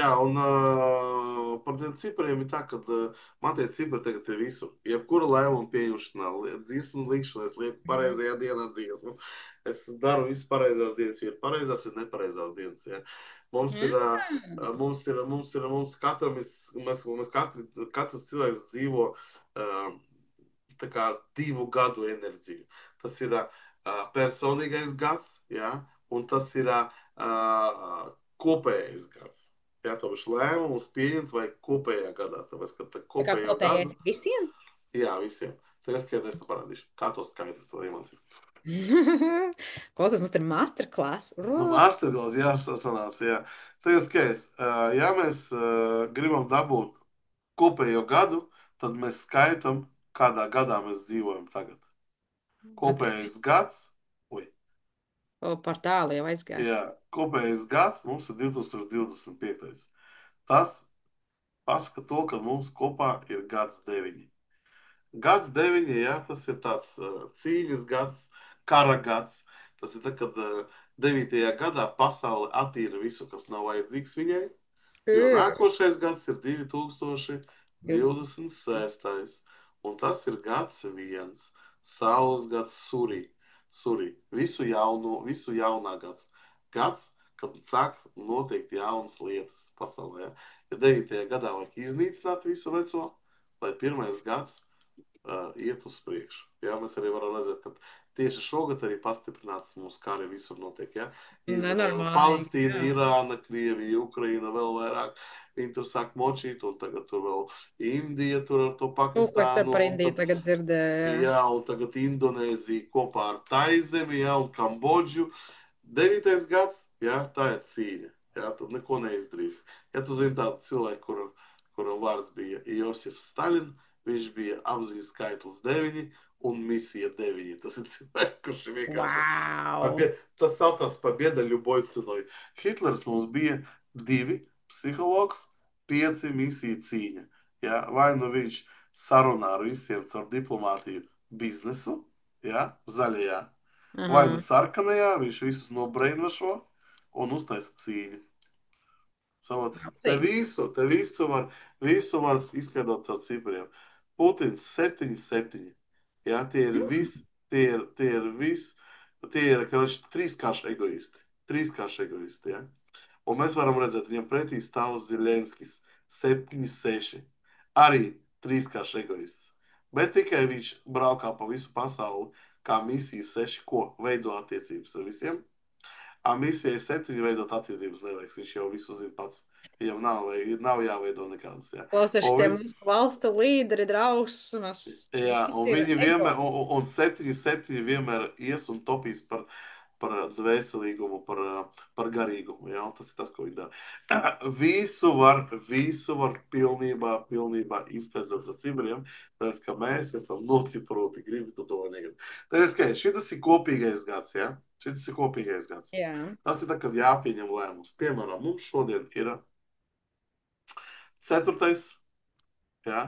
Jā, un par tiem cipriem ir tā, ka man tie cipri tagad ir visur. Jebkura lēmuma pieņemšanā, dziesmu likšanā, es lieku Mhm. pareizajā dienā dziesmu. Es daru visu pareizās dienas, jo ir pareizās, ir nepareizās dienas. Ja. Mums ir, mums katram ir, katrs cilvēks dzīvo tā kā 2 gadu enerģiju. Tas ir personīgais gads, ja, un tas ir kopējais gads. Jā, tā būs lēmums pieņemt vai kopējā gadā. Tāpēc, ka tā Tā kā kopējo kopējais gadu, ir visiem? jā, visiem. Tagad skaties, tu parādīšu, kā to skaidrs to iemācīt. Klausies, mums ir masterclass. Nu, masterclass jāsanāca, jā. Tagad skaties, ja mēs gribam dabūt kopējo gadu, tad mēs skaitām, kādā gadā mēs dzīvojam tagad. Ok. Kopējais gads, ui, O, par tālu jau aizgāja. jā, kopējais gads mums ir 2025. Tas pasaka to, ka mums kopā ir gads 9. Gads 9, jā, tas ir tāds cīņas gads, kara gads. Tas ir tad, kad 9. gadā pasaule attīra visu, kas nav vajadzīgs viņai. Jo nākošais gads ir 20. 2026. Un tas ir gads viens, saules gads, surī. Visu jaunā gads. Gads, kad sāk notikt jaunas lietas pasaulē. Ja 9. gadā vajag iznīcināt visu veco, lai pirmais gads iet uz priekšu. Jā, mēs arī varam redzēt, ka tieši šogad arī pastiprināts mūsu kari visur notiek. Ja? Nenormālīgi, Palestīna, jā. Irāna, Krievija, Ukraina vēl vairāk. Viņi tur sāk močīt, un tagad tur vēl Indija tur ar to Kaut ko es Pakistānu. par Un Indiju tad, tagad dzirdēju. jā, un tagad Indonēzija kopā ar Taizemi, jā, un Kambodžu. 9. gads, jā, tā ir cīņa. Jā, tad neko neizdarīs. Ja tu zini tādu cilvēku, kuram vārds bija Josifs Stalins, viņš bija apziņas skaitlis 9 un misija 9. Tas ir cilvēks, kurš ir vienkārši. Wow! Tas saucās Pabieda Ļuboj Cinoj. Hitlers mums bija 2 psihologs, 5 misija cīņa. Ja? Vai nu viņš sarunā ar visiem caur diplomātiju biznesu, ja? Zaļajā, vai nu Aha. sarkanajā, viņš visus nobrainvašo un uztaisa cīņu. Saprot? Cik? Visu var izskaidrot ar cipriem. Putins 7, 7. Jā, tie ir trīskārši egoisti. Trīskārši egoisti, jā. Un mēs varam redzēt, viņam pretī stāv Zelenskis 7, 6. Arī trīskārši egoists. Bet tikai viņš braukā pa visu pasauli kā misijas 6, ko veido attiecības ar visiem. Misijai 7 veidot attiecības nevajag. Viņš jau visu zina pats. Viņam nav jāveido nekādas. Jā. Klausies, Un, tie mūsu valstu līderi, drausmas. jā, un Ir viņi ego. vienmēr, un 7 vienmēr ies un topīs par dvēselīgumu, par garīgumu. Jā, un tas ir tas, ko viņi dara. Visu var pilnībā izskaidrot ar cibriem, tāpēc, ka mēs esam nociproti, gribi tu to vai negribi. Tā ir skaidrs, šis ir kopīgais gads, jā? Šis ir kopīgais gads. Jā, Tas ir tā, kad jāpieņem lēmums. Piemēram, mums šodien ir 4. Jā,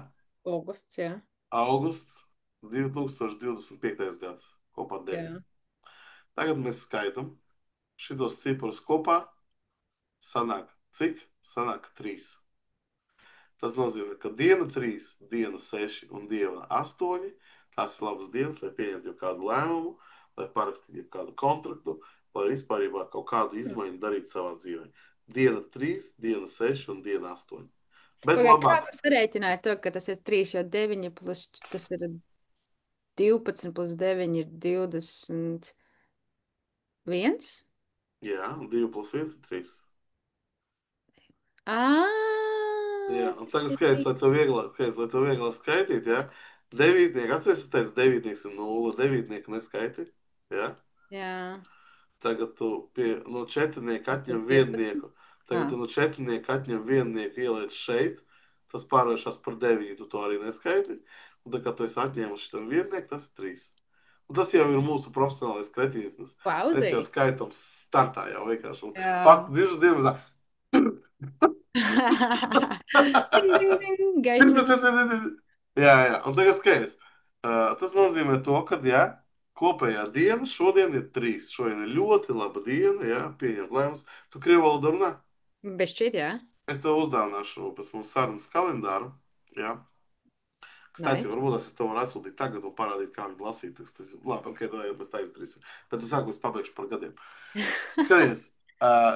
augusts, jā. augusts 2025. gads kopā 9. Jā. Tagad mēs skaitām šitos ciprus kopā. Sanāk, cik? Sanāk 3. Tas nozīmē, ka diena 3, diena 6 un diena 8. Tās ir labas dienas, lai pieņemtu jau kādu lēmumu, lai parakstītu jau kādu kontraktu, lai vispār kaut kādu izmaiņu darītu savā dzīvē. Diena 3, diena 6 un diena 8. Bet Pagaid, kā labāk, tu sarēķināji to, ka tas ir 3, jo 9 plus tas ir 12 plus 9 ir 21? jā, 2 plus 1 ir 3. Jā, un Tas tagad ir skaidrs, 3. lai tev vieglāk skaitīt, jā. Devītnieki, atceries, es teicu, devītnieks ir 0, devītnieki neskaiti, jā. Jā, Tagad tu no četrnieka tas būs atņem 12. viennieku. Tagad Ah, tu no četrnieka atņem viennieku, ieliec šeit, tas pārvēršas par 9, tu to arī neskaiti. Un tā kā tu esi atņēmuši tam viennieku, tas ir 3. Un tas jau ir mūsu profesionālais kretīnisms. Mēs jau pauzī. skaitām startā jau vienkārši. Un Jā. divas dienas. Ding, ding, ding, gaismiņa. Jā, jā, un tagad skaidrs. Tas nozīmē to, ka, jā, kopējā diena šodien ir 3. Šodien ir ļoti laba diena, jā, pieņemt lēmumus. Tu krievu valodu runā? Bez šķiet, jā. Es tev uzdāvināšu pēc mūsu sarunas kalendāru. Jā. Stācija, Nice. varbūt es tev varu atsūtīt tagad un parādīt, kā viņu lasīt. Labi, ok, to jau mēs tā izdarīsim. Bet tu sākumā pabeigšu par gadiem. Skaties,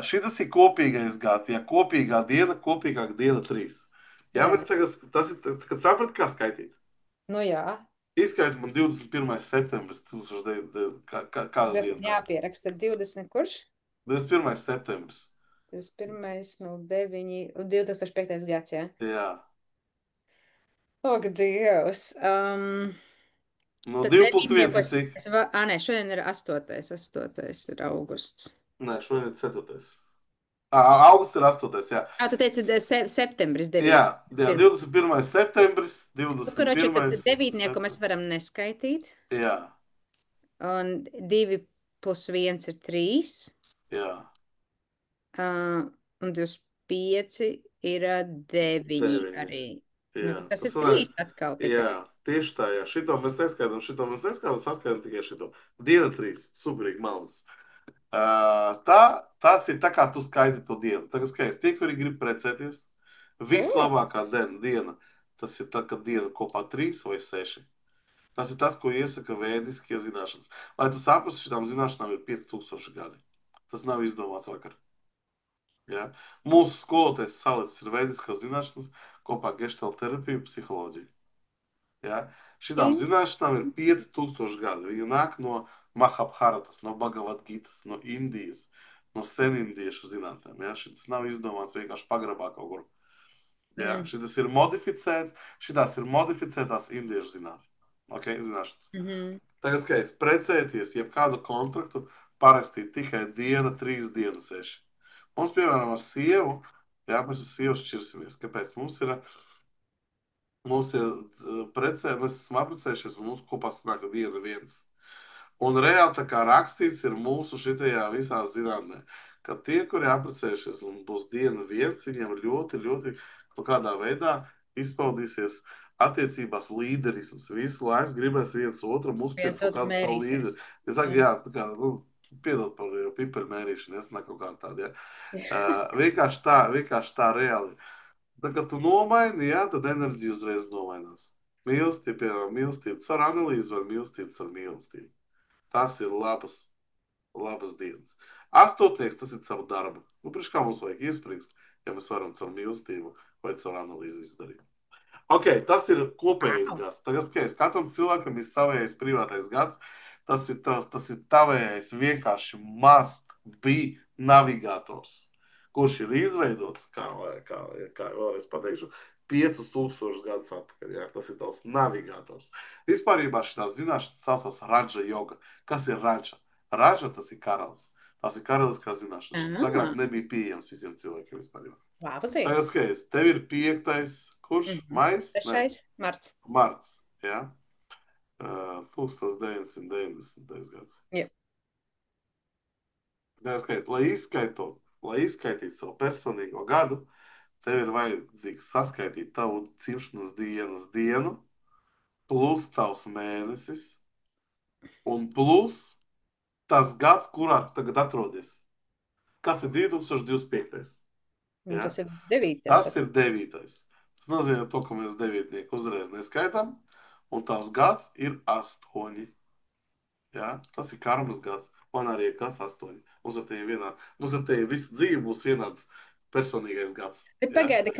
šis ir kopīgais gads. Ja kopīgā diena 3. Jā, Jā. mēs tagad, tas ir, kad saprati, kā skaitīt. Nu jā. Izskaidro man 21. septembris, 2009, kāda Tas diena tā ir? jāpieraksta 20, kurš? 21. septembris. 21, 09, 2005. gads, jā. Jā. Ak, Dievs. No Tad 2 plus 1 ir devītniekos, cik? nē, šodien ir 8. ir augusts. Nē, šodien ir 4. Augusts ir 8. Jā, Tu teici, septembris jā, 9. jā 21. septembris, Nu, karoči, tad 21. devītnieku mēs septembris. varam neskaitīt. Jā, Un 2 plus 1 ir 3. jā, Un 25 ir 9 9. arī. Nu, Jā, tad tas tas ir sanāk, 3 atkal jā, tikai. tieši tā, jā. Šito mēs neskaidām, saskaidām tikai šito. Diena 3, superīgi malns. Tas ir tā, kā tu skaiti to dienu. Tagad skaties, tie, kuri grib precēties, O, vislabākā diena, tas ir tad, kad diena kopā 3 vai 6. Tas ir tas, ko iesaka vēdiskie zināšanas. Lai tu saprastu, šīm zināšanām ir 5000 gadi. Tas nav izdomāts vakar. Ja? Mūsu skolotājs salicis ir vēdiskās zināšanas kopā ar gestalt terapiju, psiholoģiju. Ja? Šīm ok. zināšanām ir 5000 gadi. Viņi nāk no Mahabharatas, no Bhagavad-gītas, no Indijas, no senindiešu zinātnēm. Ja? Šis nav izdomāts vienkārši pagrabā kaut kur. Ja? Mm. Šis ir modificēts, šitās ir modificētās indiešu zinātnes. Okay? Zināšanas. Mhm. Tagad skaidrs, precēties, jeb kādu kontraktu parakstīt tikai diena, 3 dienas, 6. Mums, piemēram, ar sievu, jā, mēs ar sievu šķirsimies. Kāpēc? Mums ir precē, mēs esam apprecējušies, un mums kopā sanāk diena 1. Un reāli tā kā rakstīts ir mūsu šitajā visā zinātnē, ka tie, kuri apprecējušies un būs diena 1, viņiem ļoti, ļoti kaut kādā veidā izpaudīsies attiecībās līderisms. Visu laiku gribēs viens otru, mums pēc Viens kaut otru kāda savu mērīsies. līderi. Es saku, Jā. jā, tā kā, piedod par piperu mērīšanu, es neku kaut kā tāda, ja. Vienkārši tā reāli. Tā kā tu nomaini, jā, tad enerģija uzreiz nomainās. Mīlestība, piemēram, mīlestība caur analīzi vai mīlestība caur mīlestību. Tas ir labas dienas. Astotnieks, tas ir caur darbu. Nu, priekš kā mums vajag iesprīgst, ja mēs varam caur mīlestību vai caur analīzi izdarīt. Ok, tas ir kopējais Wow. gads. Tagad skaties, katram cilvēkam ir savējais privātais gads. Tas ir tavējais vienkārši must be navigators, kurš ir izveidots, kā vēlreiz pateikšu, 5000 gadus atpakaļ. Ja? Tas ir tavs navigators. Vispār šīs zināšanas saucas Radža joga. Kas ir Radža? Radža tas ir karalis. Tas ir karaliskās zināšanas. Šis agrāk Ah, nebija pieejams visiem cilvēkiem vispār. vāpazī. Tagad skaties, tev ir 5. Kurš? Mhm. Mais? Nē, 3. marts. marts. Ja? 1990. gads. Jā. Tagad skaties, lai izskaitītu savu personīgo gadu, tev ir vajadzīgs saskaitīt tavu dzimšanas dienas dienu, plus tavs mēnesis, un plus tas gads, kurā tu tagad atrodies. Kas ir 2025. Un Ja? tas ir 9. Tas ir 9. Tas nozīmē, to, ka mēs devītnieku uzreiz neskaitām, un tavs gads ir 8. Ja? Tas ir karmas gads. Man arī ir kas 8. Mums ar tevi visu dzīvi būs vienāds personīgais gads. Bet Ja? pagaidi,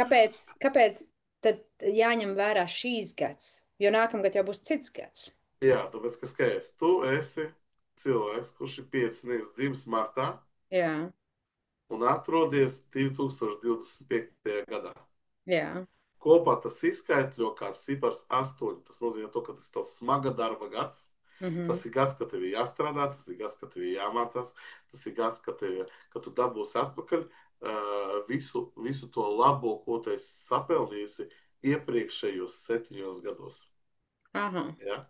kāpēc tad jāņem vērā šīs gads? Jo nākamgad jau būs cits gads. Jā, tāpēc, ka skaties, tu esi cilvēks, kurš ir piecinieks dzimis martā Jā, un atrodies 2025. gadā. jā. Kopā tas izskaidro kā cipars 8. Tas nozīmē, to, ka tas ir tavs smaga darba gads. Mhm. Tas ir gads, kad tev ir jāstrādā, tas ir gads, kad tev ir jāmācās, tas ir gads, kad tu dabūsi atpakaļ visu to labo, ko tu esi sapelnījusi iepriekšējos 7 gados. Aha. Ja?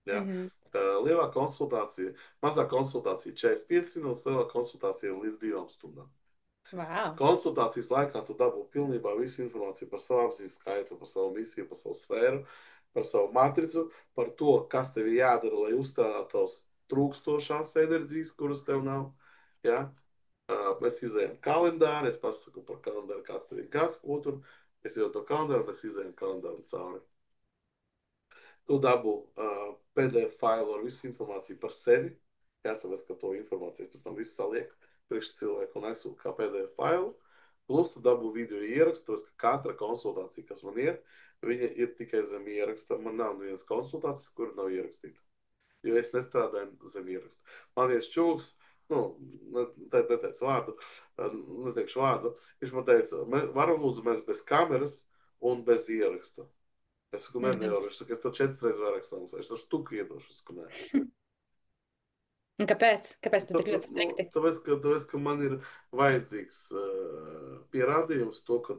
Ja? Mhm. Lielā konsultācija, mazā konsultācija 45 minūtes, lielā konsultācija līdz 2 stundām. Wow. Konsultācijas laikā tu dabū pilnībā visu informāciju par savu apziņas skaitu, par savu misiju, par savu sfēru, par savu matricu, par to, kas tev ir jādara, lai uzstādātos trūkstošās enerģijas, kuras tev nav. Ja? Mēs izējām kalendāru, es pasaku par kalendāru, kāds tev ir gads, ko tur. Es jau to kalendāru, mēs izējām kalendāru cauri. Tu dabū PDF failu ar visu informāciju par sevi. Jā, tāpēc, ka to informāciju pēc tam visu saliek priekš cilvēku un aizsūt kā PDF failu. Plus tu dabū video ierakstu, tāpēc, ka katra konsultācija, kas man iet, viņa ir tikai zem ieraksta. Man nav nevienas konsultācijas, kur nav ierakstīta. Jo es nestrādāju zem ieraksta. Man viens čūks, nu, neteicu vārdu, neteikšu vārdu, viņš man teica, varam lūdzu mēs bez kameras un bez ieraksta. Es saku, nē, Mhm. nevaru. Viņš saka, es to 4 reizes vairāk samaksāšu. Es to štuku iedošu. Es saku, nē. Un kāpēc? Kāpēc tu tik ļoti Nu, strikti? tāpēc, ka man ir vajadzīgs pierādījums to, ka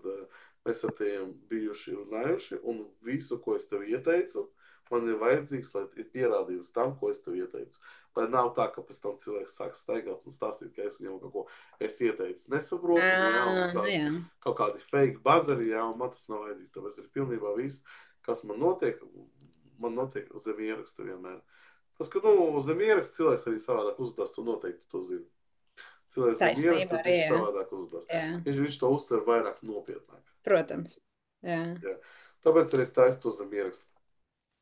mēs ar tiem bijuši runājuši, un visu, ko es tev ieteicu, man ir vajadzīgs, lai ir pierādījums tam, ko es tev ieteicu. Lai nav tā, ka pēc tam cilvēks sāk staigāt un stāstīt, ka es viņam kaut ko es ieteicu nesaprotu, nu, jā, un Nu jā. kaut kādi fake bazari, jā, un man tas nav vajadzīgs. Tāpēc ir pilnībā viss, kas man notiek zem ieraksta vienmēr. Tas, ka, nu, zem ieraksta cilvēks arī savādāk uzvedās, tu noteikti to zini. Cilvēks zem Taisnība ieraksta, arī, viņš jā. savādāk uzvedās. Jā. Viņš to uztver vairāk nopietnāk. Protams. Jā. Jā. Tāpēc arī es taisu to zem ieraksta.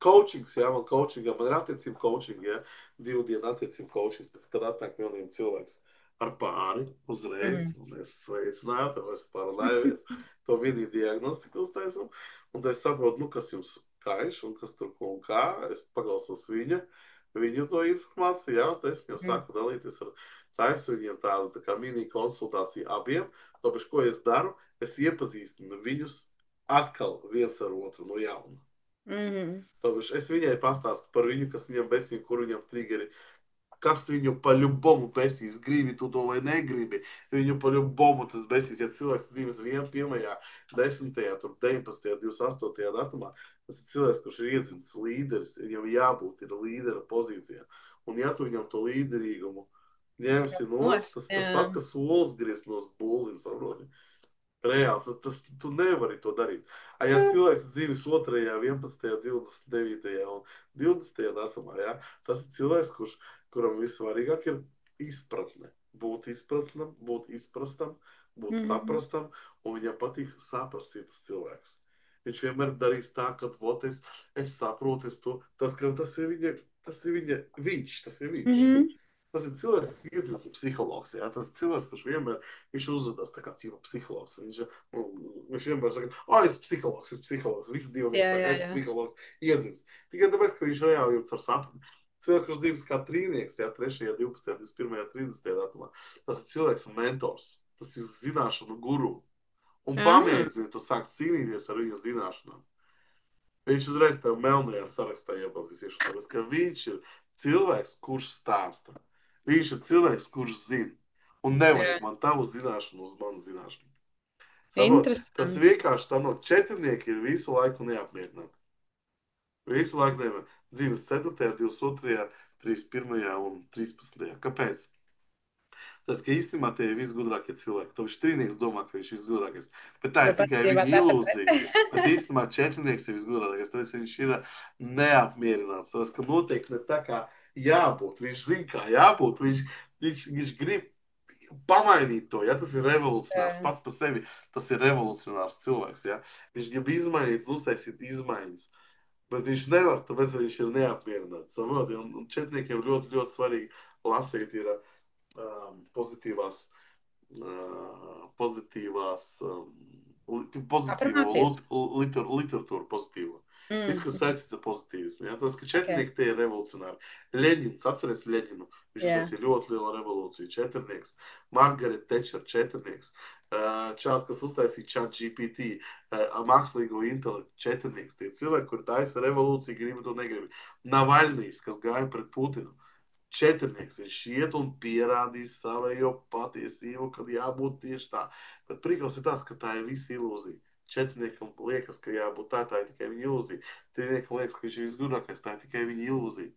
Coachings, jā, man ir attiecību coaching, jā, 2 dienu attiecību coachings, kad atnāk jauniem cilvēks ar pāri uzreiz, Mhm. un mēs sveicinātu, mēs parunājamies, to mini diagnostiku uztaisam, un tad es saprotu, nu, kas jums kaiš, un kas tur ko un kā, es paklausos viņu to informāciju, jā, tad es viņam Mhm. saku dalīties ar taisu viņiem tādu tā kā mini konsultāciju abiem, tāpēc, ko es daru, es iepazīstinu viņus atkal viens ar otru no jauna. Mhm. Tāpēc es viņai pastāstu par viņu, kas viņam besīja, kur viņam triggeri, kas viņu paļubomu besīs, gribi tu to vai negribi. Viņu paļubomu tas besīs, ja cilvēks dzīves 1., 10., 19., 28. datumā, tas ir cilvēks, kurš ir iedzimts līderis, viņam jābūt ir līdera pozīcijā. Un ja tu viņam to līderīgumu ņemsi nost, tas Jā. pats, kas solis griezt no būlim, saproti. Reāli, tu nevari to darīt. Ja cilvēks dzīves 2., 11., 29. un 20. datumā, ja, tas ir cilvēks, kuram vissvarīgāk ir izpratne. Būt izpratnam, būt izprastam, būt Mhm. saprastam, un viņam patīk saprast citus cilvēkus. Viņš vienmēr darīs tā, ka vot, es saprotu, tas ir viņa, tas ir viņš. Mhm. Tas ir cilvēks, kas iedzimis psihologs. Jā. Tas ir cilvēks, kurš vienmēr uzvedās tā kā dzīva psihologs. Viņš vienmēr saka, ah, es esmu psihologs. Visi Jā, divnieki saka, jā, es esmu jā. psihologs. Iedzimis. Tikai tāpēc, ka viņš reāli jūtas ar sapni. Cilvēks, kurš dzīves kā trīnieks, jā, 3., 12., 21., 30. datumā, tas ir cilvēks mentors. Tas ir zināšanu guru. Un Ah. pamēģini tu sākt cīnīties ar viņa zināšanām. Viņš uzreiz tev melnajā sarakstā iepazīstīs, tāpēc, ka viņš ir cilvēks, kurš stāsta. Viņš ir cilvēks, kurš zina. Un Jā. nevajag man tavu zināšanu uz manu zināšanu. Saprot? Tas Interesanti. vienkārši tā no 4 ir visu laiku neapmierināti. Visu laiku neapmierināti. Dzīves 4., 22., 31. un 13. Kāpēc? Tas, ka īstenībā tie ir visgudrākie cilvēki. Tāpēc trīnieks domā, ka viņš ir visgudrākais. Bet tā ir Bet tikai patiesībā viņa 4. ilūzija. Bet īstenībā 4. ir visgudrākais. Tāpēc viņš ir neapmierināts. Tas, ka noteikti ne tā kā jābūt. Viņš zina, kā jābūt. Viņš grib pamainīt to. Ja? Tas ir revolucionārs. Jā. Pats par sevi tas ir revolucionārs cilvēks. Ja? Viņš grib izmainīt, uztaisīt izmaiņas. Bet viņš nevar, tāpēc viņš ir neapmierināts. Un 4. ļoti, ļoti svarīgi lasīt ir pozitīvās, pozitīvās, pozitīvo Aprunāties. literatūru, pozitīvo. Viss, kas Mm. saistīts ar pozitīvismu. Ja? Tas, ka Okay. 4. tie ir revolucionāri. Leņņņins, atceries Leņņinu. Viņš Jā. uztaisīja ļoti lielu revolūciju. 4. Margaret Thatcher, 4. Čāls, kas uztaisīja ChatGPT, mākslīgo intelektu, 4. Tie cilvēki, kur taisa revolūciju, gribi to negribi. Navaļnijas, kas gāja pret Putinu. 4. Viņš iet un pierādīs savējo patiesību, kad jābūt tieši tā. Bet prīkals ir tas, ka tā ir visa ilūzija. 4. liekas, ka jābūt tā, tā ir tikai viņa ilūzija. 3. liekas, ka viņš ir visgudrākais, tā ir tikai viņa ilūzija.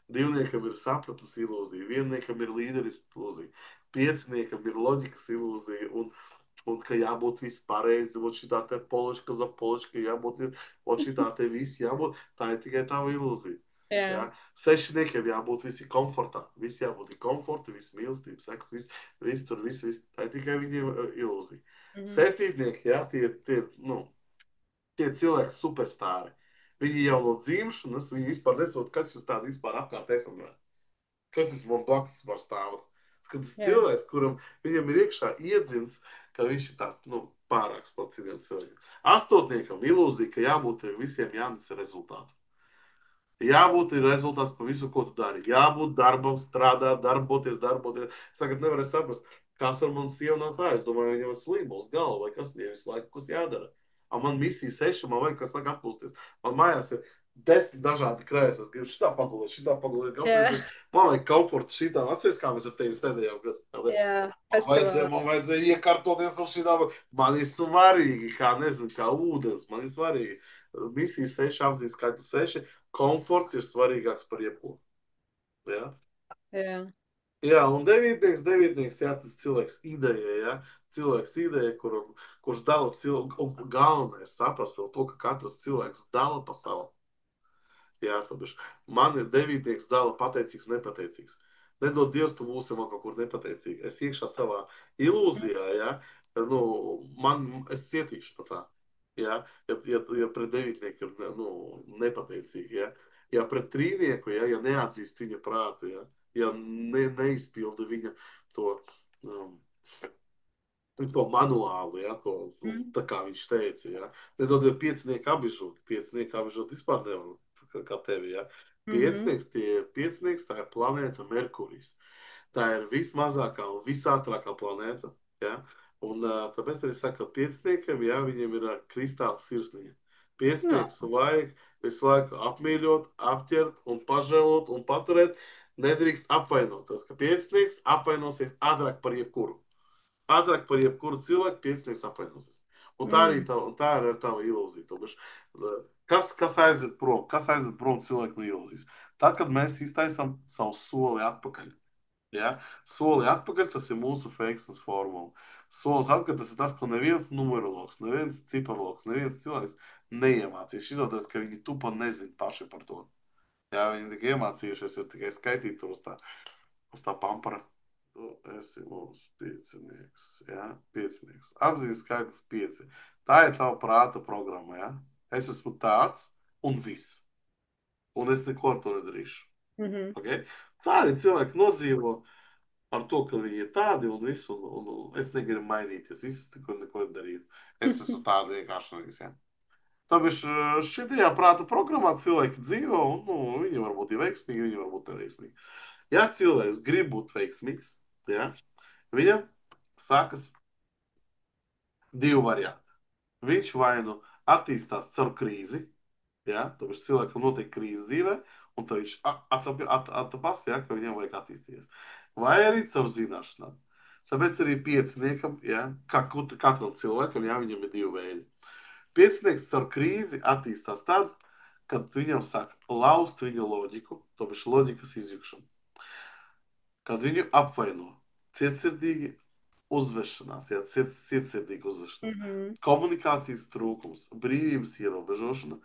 Divniekam ir sapratnes ilūzija, vienniekam ir līderis ilūzija, pieciniekam ir loģikas ilūzija, un ka jābūt viss pareizi, un šitā te poliška za poliška jābūt, un šitā te viss jābūt, tā ir tikai tava ilūzija. Jā. Ja? Sešniekiem jābūt visi komfortā, visi jābūt komforta, visi mīlestība, seks, viss tur, viss. Tā ir tikai viņiem ilūzija. Mhm. Septītnieki, ja, nu, tie cilvēki superstāri. Viņi jau no dzimšanas, viņi vispār nesot, kas jūs tādi vispār apkārt esam. Kas jūs man blakus var stāvot? Kad tas Jā. cilvēks, kuram viņam ir iekšā iedzimts, ka viņš ir tāds, nu, pārāks par citiem cilvēkiem. Astotniekam ilūzija, ka jābūt visiem jānes rezultātu. Jābūt ir rezultāts par visu, ko tu dari. Jābūt darbam, strādāt, darboties. Es tagad nevaru saprast, kas ar mani sievu nav tā. Es domāju, viņam ir slims galva vai kas viņai visu laiku kas jādara. A man misija 6, man vajag kas tagad atpūsties. Man mājās ir 10 dažādi krēsli. Es gribu šitā pagulēt, Jā. apsēsties. Man vajag komfortu šitā. Atceries, kā mēs ar tevi sēdējām. Jā. Man Festivālā. vajadzēja iekārtoties uz šitā. Man ir svarīgi, kā nezinu, kā ūdens. Man ir svarīgi. Misija 6, apzīst skaitu 6. Komforts ir svarīgāks par jebko. Ja? Jā. Jā, un devītnieks, jā, tas cilvēks ideja, ja? Cilvēks ideja, kurš dala cilvēku, un galvenais saprast vēl to, ka katrs cilvēks dala pasauli. Jā, tāpēc man ir devītnieks dala pateicīgs, nepateicīgs. Nedod Dievs, tu būsi man kaut kur nepateicīgi. Es iekšā savā ilūzijā, ja, nu, es cietīšu no tā. Ja, ja pret devītnieku ir nu, nepateicīgi, ja pret trīnieku, ja neatzīst viņa prātu, ja neizpilda viņa to, um, to manuālu, Mm. tā kā viņš teica, nedod piecinieku apbežot. Piecinieku apbežot vispār nevar, kā tevi, Mhm. Piecinieks, tā ir planēta Merkurijs. Tā ir vismazākā un visātrākā planēta. Ja? Un tāpēc arī saka, ka pieciniekam, viņiem ir kristāla sirsniņa. No. Piecinieks vajag visu laiku apmīļot, apķert un pažēlot un paturēt. Nedrīkst apvainot. Tas, ka piecinieks apvainosies ātrāk par jebkuru. Ātrāk par jebkuru cilvēku piecinieks apvainosies. Un tā arī Mm. tā ir tava ilūzija. Kas aizved prom? Kas aizved prom cilvēku no ilūzijas? Tad, kad mēs iztaisām savu soli atpakaļ. Ja? Soli atpakaļ tas ir mūsu veiksmes formula. Solis atpakaļ tas ir tas, ko neviens numerologs, neviens ciparlogs, neviens cilvēks neiemācīs. Šitoties, ka viņi tupa nezin paši par to. Jā, viņi tikai iemācījušies, ir tikai skaitīt uz tā pampara. Tu esi mūsu piecinieks, piecinieks. Apzīst skaitlis 5. Tā ir tava prāta programma, Es esmu tāds un viss. Un es neko ar to nedarīšu. Mhm. Okay? Tā arī cilvēki nodzīvo ar to, ka viņi ir tādi un viss, un es negribu mainīties. Visas neko darīt. Es esmu tāda vienkārši no visiem. Tāpēc šitajā prāta programmā cilvēki dzīvo, un viņi var būt veiksmīgi, viņi var būt neveiksmīgi. Ja cilvēks grib būt veiksmīgs, viņam sākas divi varianti. Viņš vai nu attīstās caur krīzi, tāpēc cilvēkam notiek krīze dzīvē, un tad viņš atapās, ka viņam vajag attīstīties. Vai arī caur zināšanām. Tāpēc arī pieciniekam, katram cilvēkam, viņam ir divi veidi. Piecinieks caur krīzi attīstās tad, kad viņam sāk laust viņa loģiku, tāpēc loģikas izjukšana. Kad viņu apvaino cietsirdīgi uzvešanās, cietsirdīga uzvešanās, Mhm. komunikācijas trūkums, brīvības ierobežošana,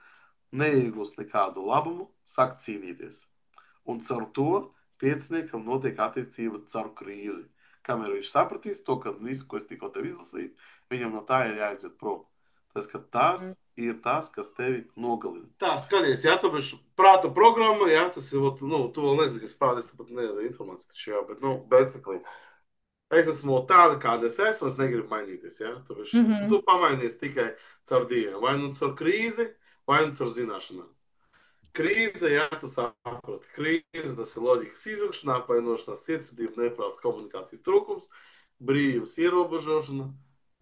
neiegūst nekādu labumu, sāk cīnīties. Un caur to pieciniekam notiek attīstība caur krīzi. Kamēr viņš sapratīs to, ka visu, ko es tikko tev izlasīju, viņam no tā ir jāiziet prom. Tas ir tas, kas tevi nogalina. Tā, skaties, tāpēc prāta programma, tas ir, tu vēl nezini, kas pārējais, tu pat nedod informāciju, taču bet, basically, es esmu tāda, kāda es esmu, es negribu mainīties, Tāpēc Mhm. tu pamainies tikai caur diviem, vai nu caur krīzi, vai nu caur zināšanām. Krīze, tu saproti, krīze, tas ir loģikas izjukšana, apvainošanās, cietsirdība, neprāts, komunikācijas trūkums, brīvības ierobežošana,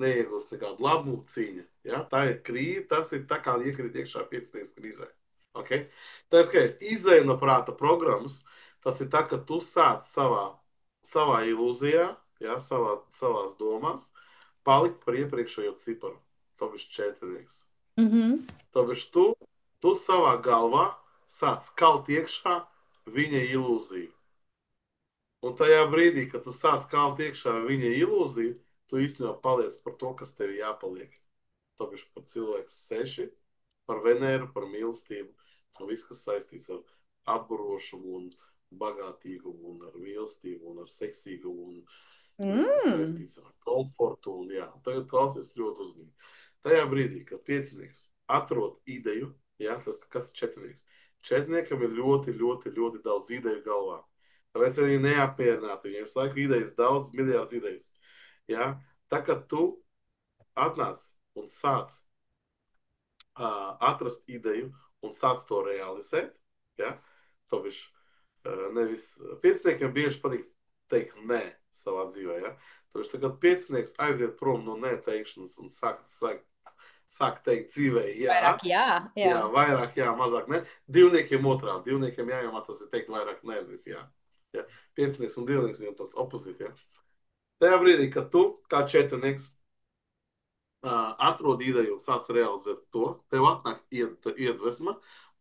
neiegūst nekādu labumu, cīņa. Tā ir krīze, tas ir tā kā iekrīt iekšā piecinieks krīzē. Okay? Tā ir skaidrs, izēja no prāta programmas, tas ir tā, ka tu sāc savā ilūzijā, savās domās, palikt par iepriekšējo ciparu. Tāpēc četrnieks. Mhm. Tāpēc tu savā galvā sāc kalt iekšā viņa ilūziju. Un tajā brīdī, kad tu sāc kalt iekšā viņa ilūziju, tu īstenībā paliec par to, kas tev jāpaliek. Tāpēc par cilvēku 6, par Venēru, par mīlestību, un viss, kas saistīts ar apburošumu un bagātīgumu, un ar mīlestību, un ar seksīgumu, un viss, kas Mm. saistīts ar komfortu. Un, jā, tagad klausies ļoti uzmanīgi. Tajā brīdī, kad piecinieks atrod ideju, jā, tas, kas ir četrnieks, četrniekam ir ļoti, ļoti, ļoti daudz ideju galvā. Tāpēc arī neapmierināti. Viņiem visu laiku idejas, daudz miljardus idejas. Ja? Tā kā tu atnāc un sāc atrast ideju un sāc to realizēt, ja? Tobiš, nevis pieciniekiem bieži patīk teikt nē savā dzīvē. Ja? Tobiš, tā, kad piecinieks aiziet prom no nē teikšanas un sāk teikt dzīvē, jā, Vairāk jā, jā. jā, vairāk jā, mazāk nē. Divniekiem otrādi. Divniekiem jāiemācās teikt vairāk nē, nevis jā. Ja? Piecinieks un divnieks viņam tāds opozīti. Ja? Tajā brīdī, kad tu kā četrnieks atrod ideju un sāc realizēt to, tev atnāk iedvesma,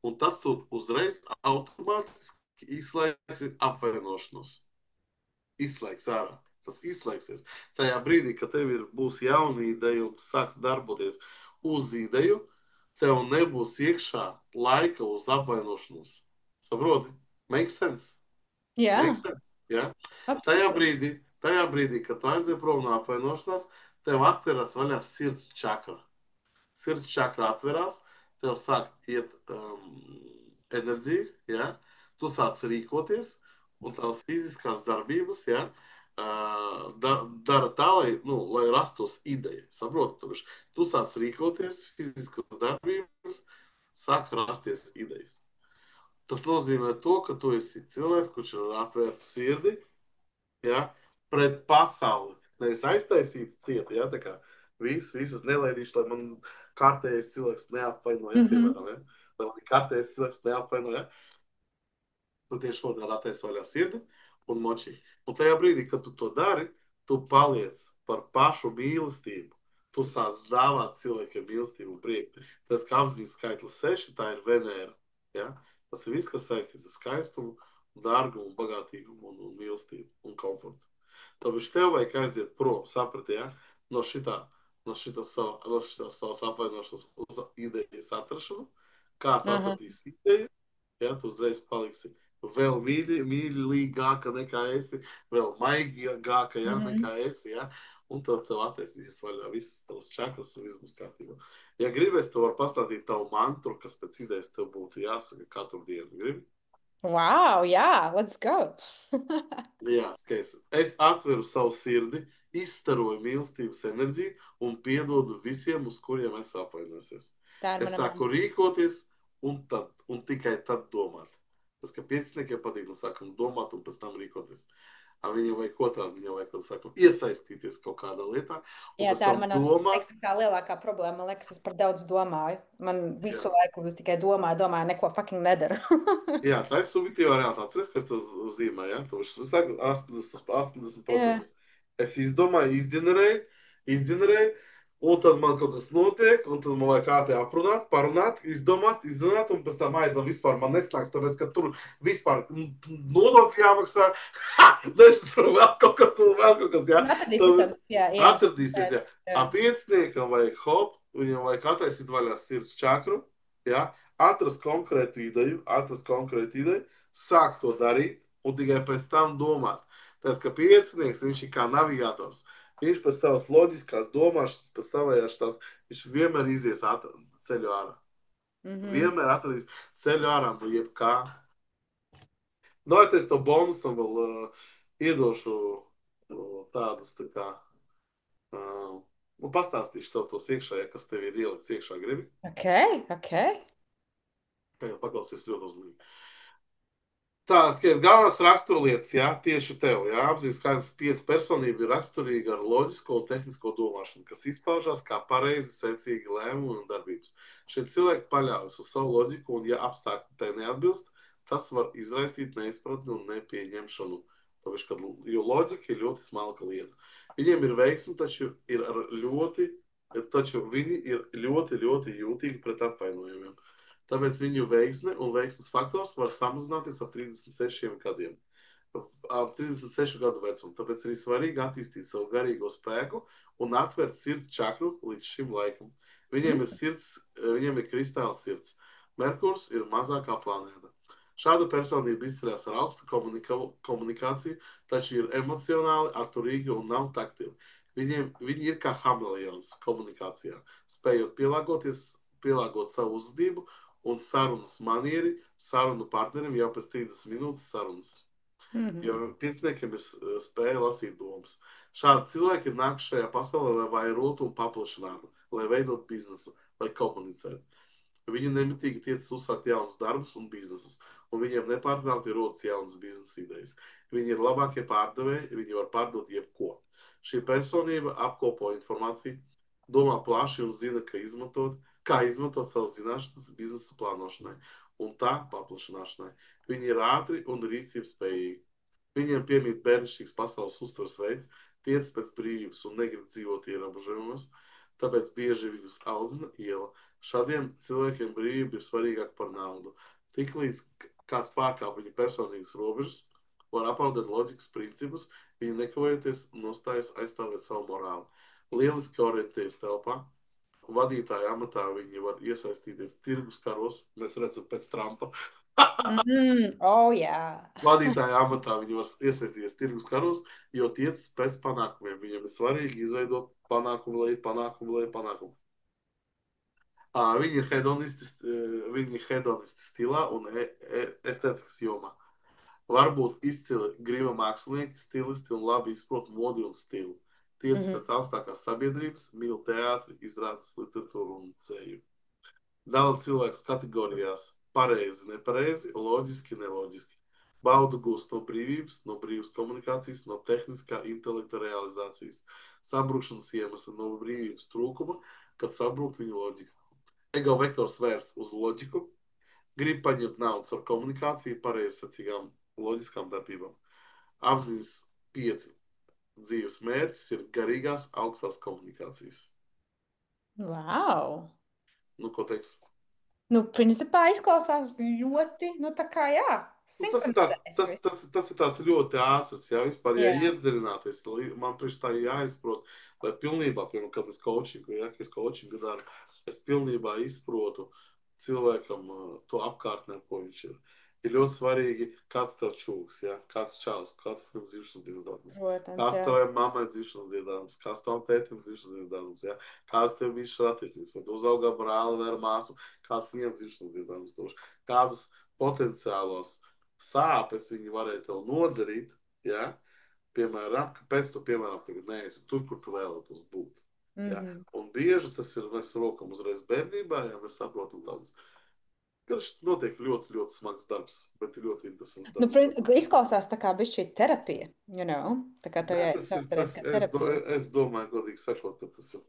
un tad tu uzreiz automātiski izslēgsi apvainošanos. Izslēgs ārā. Tas izslēgsies. Tajā brīdī, kad tev būs jauna ideja un tu sāks darboties uz ideju, tev nebūs iekšā laika uz apvainošanos. Saproti? Make sense? Jā, Make sense. Ja? absolūti. Tajā brīdī, kad tu aizies prom no apvainošanās, tev atveras vaļā sirds čakra. Sirds čakra atverās, tev sāk iet enerģija, ja? Tu sāc rīkoties, un tavas fiziskās darbības, ja? Dara tā, lai, nu, lai rastos ideja. Saproti, tu sāc rīkoties, fiziskas darbības, sāk rasties idejas. Tas nozīmē to, ka tu esi cilvēks, kurš ir ar atvērtu sirdi, ja, pret pasauli. Nevis aiztaisīt cieti, ja, tā kā visus nelaidīšu, lai man kārtējais cilvēks neapvaino, ja, Mhm. piemēram, ja, lai man kārtējais cilvēks neapvaino, ja. Tu tieši otrādi attaisno vaļā sirdi un moči. Un tajā brīdī, kad tu to dari, tu paliec par pašu mīlestību. Tu sāc dāvāt cilvēkiem mīlestību un prieku. Tas, kā apziņas skaitlis 6, tā ir Venēra. Ja? Tas ir viss, kas saistīts ar skaistumu, dārgumu, bagātīgumu un mīlestību un komfortu. Tāpēc tev vajag aiziet prom, saprati, ja? No šitās savas apvainošanas uz idejas atrašanu. Kā tu Aha. atradīsi ideju, ja? Tu uzreiz paliksi vēl mīļāka nekā esi, vēl maigāka, ja, Mhm. nekā esi, ja? Un tad tev attaisīsies vaļā viss tavs čakras un viss būs kārtībā. Ja gribēs, tev var pastāstīt tavu mantru, kas pēc idejas tev būtu jāsaka katru dienu. Gribi? Wow, jā, let's go. Jā, skaisti. Es atveru savu sirdi, izstaroju mīlestības enerģiju un piedodu visiem, uz kuriem es apvainosies. Tā ir Es mana sāku mamma. rīkoties un tikai tad domāt. Tas, ka pieciniekiem patīk, nu sākam domāt un pēc tam rīkoties. Viņam vajag otrādi, viņam vajag, kad sākam iesaistīties kaut kādā lietā un Jā, pēc tā ir tam mana, domāt. teiksim, tā lielākā problēma. Man liekas, es par daudz domāju. Man Jā. visu laiku es tikai domāju, neko fucking nedaru. Jā, tā ir subjektīvā realitāte. Redz, kas tas zīmē, ja? Tu visu laiku 80%. Es izdomāju, izģenerēju, un tad man kaut kas notiek, un tad man vajag kārtīgi aprunāt, parunāt, izdomāt, un pēc tam aiziet, vispār man nesnāks, tāpēc, ka tur vispār nodokļi jāmaksā, tur vēl kaut kas, jā. Un atradīs Tad visādas, jā, iemesls atradīsies, jā. pēc. Jā. Pieciniekam vajag hop, viņam vajag attaisīt vaļā sirds čakru, jā. Atrast konkrētu ideju, sākt to darīt un tikai pēc tam domāt. Tas, ka piecinieks, viņš ir kā navigators. Viņš pēc savas loģiskās domāšanas, pēc savējās tās, viņš vienmēr izies ceļu ārā. Mhm. Vienmēr atradīs ceļu ārā no jebkā. Noities to bonusam vēl iedošu tādus tā kā, pastāstīšu tev tos iekšā, ja kas tev ir ielikts iekšā, gribi? Ok, ok. Tagad paklausies ļoti uzmanīgi. Tās, ka galvenās raksturlietas, jā, tieši tev, jā, apzīst, ka 5 personība ir raksturīga ar loģisko un tehnisko domāšanu, kas izpaužās kā pareizi, secīgi lēmumi un darbības. Šie cilvēki paļaujas uz savu loģiku, un ja apstākļi tai neatbilst, tas var izraisīt neizpratni un nepieņemšanu. Tāpēc, jo loģika ir ļoti smalka lieta. Viņiem ir veiksmi, taču viņi ir ļoti, ļoti jūtīgi pret apvainojumiem. Tāpēc viņu veiksme un veiksmes faktors var samazināties ap 36 gadiem. Ap 36 gadu vecumu. Tāpēc arī svarīgi attīstīt savu garīgo spēku un atvērt sirds čakru līdz šim laikam. Viņiem Mm. ir sirds, viņiem ir kristāla sirds. Merkurs ir mazākā planēta. Šāda personība izceļas ar augstu komunikāciju, taču ir emocionāli atturīgi un nav taktili. Viņi ir kā hameleons komunikācijā, spējot pielāgot savu uzvedību un sarunas manieri sarunu partnerim jau pēc 30 minūtes sarunas. Jo Mhm. pieciniekiem ir spēja lasīt domas. Šādi cilvēki ir nākuši šajā pasaulē, lai vairotu un paplašinātu, lai veidot biznesu, lai komunicētu. Viņi nemitīgi tiecas uzsākt jaunus darbus un biznesus, un viņiem nepārtraukti rodas jaunas biznesa idejas. Viņi ir labākie pārdevēji, viņi var pārdot jebko. Šī personība apkopo informāciju, domā plaši un zina, kā izmantot savas zināšanas biznesa plānošanai un tā paplašināšanai. Viņi ir ātri un rīcības spējīgi. Viņiem piemīt bērnišķīgs pasaules uztveres veids, tiec pēc brīvības un negrib dzīvot ierobežojumos, tāpēc bieži viņus audzina iela. Šādiem cilvēkiem brīvība ir svarīgāka par naudu. Tiklīdz kāds pārkāp viņa personīgas robežas, var aplaudēt loģikas principus, viņi nekavējoties nostājas aizstāvēt savu morāli. Lieliski orientējas telpā, vadītāja amatā viņi var iesaistīties tirgus karos, mēs redzam pēc Trumpa. Mm. Oh, jā. Vadītāja amatā viņi var iesaistīties tirgus karos, jo tiecas pēc panākumiem. Viņiem ir svarīgi izveidot panākumu, lai ir panākumu, lai ir panākumu. Viņi ir hedonisti stilā un estētikas jomā. Varbūt izcili griba mākslinieki, stilisti un labi izprot modi un stilu. Tiec Mhm. pēc augstākās sabiedrības, mīl teātri, izrādes literatūru un dzēju. Dala cilvēkus kategorijās pareizi, nepareizi, loģiski, neloģiski. Baudu gūst no brīvas komunikācijas, no tehniskā intelekta realizācijas. Sabrukšanas iemesli no brīvības trūkuma, kad sabrūk viņa loģika. Ego vektors vērsts uz loģiku, grib paņemt naudu ar komunikāciju, pareizi sacīgām loģiskām darbībām. Apziņas 5 dzīves mērķis ir garīgās augstās komunikācijas. Wow. Nu, ko teiks? Nu, principā izklausās ļoti, nu, tā kā, jā, Nu, tas ir, tā, sinhronizēs viss. tas ir tāds ļoti ātrs, ja vispār, ja Jā. iedziļināties, man priekš tā ir jāizprot, lai pilnībā, piemēram, kad es coachingu, ja, ka es coachingu daru, es pilnībā izprotu cilvēkam to apkārtnē, ko viņš ir. Ir ļoti svarīgi, kāds tev čūks, ja, kāds čaus, kāds tev dzimšanas dienas darbs. Protams, Kāds jā. tavai mammai dzimšanas dienas darbs, kāds tavam tētim dzimšanas dienas darbs, ja, kāds tev viņš ir attiecības, vai tu uzaugā brāli vai ar māsu, kāds viņiem dzimšanas dienas darbs došu, kādus potenciālos sāpes viņi varēja tev nodarīt, ja? Piemēram, kāpēc tu, piemēram, tagad neesi tur, kur tu vēlētos būt. Ja? Mhm. Un bieži tas ir, mēs rokam uzreiz bērnībā, ja mēs saprotam tādas, ka notiek ļoti, ļoti smags darbs, bet ir ļoti interesants Nu, darbs. izklausās tā kā bišķi terapija, tā kā tev Jā, jāizsākt kā terapija. es domāju, godīgi sakot, ka tas ir